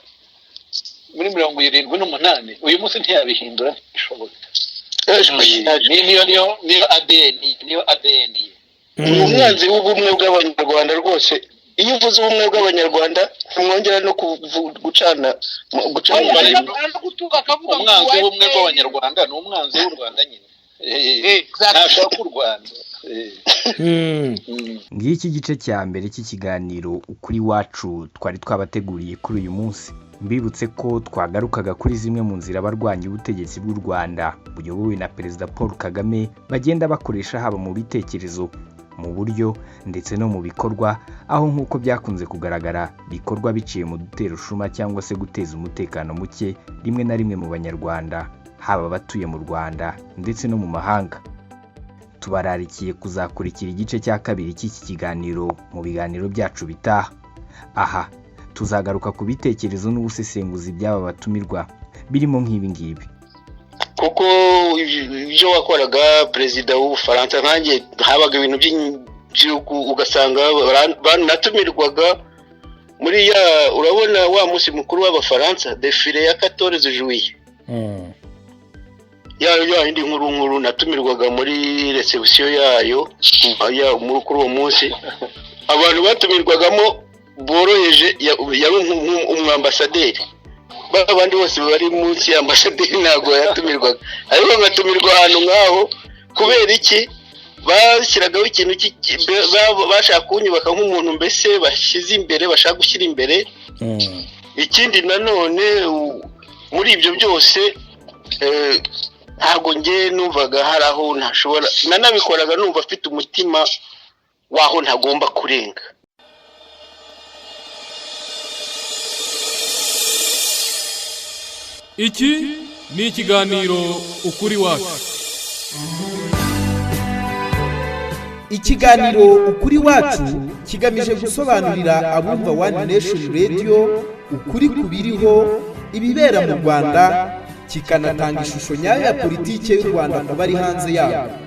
muri 78 uyu munsi ntiyabihindura, ntibishoboka. niyo ADN umwanzi w'ubumwe bw'abanyarwanda rwose. Iyo uvuze ubumwe bw'abanyarwanda ntimwongera no gucana umwanzi w'ubumwe bw'abanyarwanda ni umwanzi w'u Rwanda nyine. Ntashaka u Rwanda. Ngiki gice cya mbere cy'ikiganiro ukuri wacu twari twabateguriye kuri uyu munsi. Mbibutse ko twagarukaga kuri zimwe mu nzira abarwanya ubutegetsi bw'u Rwanda buyobowe na Perezida Paul Kagame bagenda bakoresha, haba mu bitekerezo, mu buryo ndetse no mu bikorwa, aho nk'uko byakunze kugaragara bikorwa biciye mu dutero shuma cyangwa se guteza umutekano muke rimwe na rimwe mu banyarwanda, haba batuye mu Rwanda ndetse no mu mahanga. Tubararikiye kuzakurikira igice cya kabiri cy'iki kiganiro mu biganiro byacu bitaha. Aha tuzagaruka ku bitekerezo n'ubusesenguzi by'aba batumirwa birimo nk'ibi ngibi. Kuko ibyo wakoraga perezida w'Ubufaransa, nkanjye habaga ibintu by'igihugu ugasanga banatumirwaga muri urabona wa munsi mukuru w'Abafaransa, defile ya 14 juillet. Ya indi nkuru natumirwaga muri reception yayo muri kuri uwo munsi. Abantu batumirwagamo boroheje yari umwambasaderi, abandi bose bari munsi y'ambasaderi ntabwo yatumirwaga, ariko ngatumirwa ahantu ngaho. Kubera iki? bashyiragaho ikintu bashaka kunyubaka nk'umuntu mbese bashyize imbere bashaka gushyira imbere. Ikindi nanone muri ibyo byose ntabwo nge numvaga hari aho ntashobora nanabikoraga numva afite umutima waho ntagomba kurenga. Iki ni ikiganiro ukuri wacu. Ikiganiro ukuri wacu kigamije gusobanurira abumva One Nation Radio ukuri kubiriho ibibera mu Rwanda, kikanatanga ishusho nyayo ya politike y'u Rwanda ku bari hanze yabo.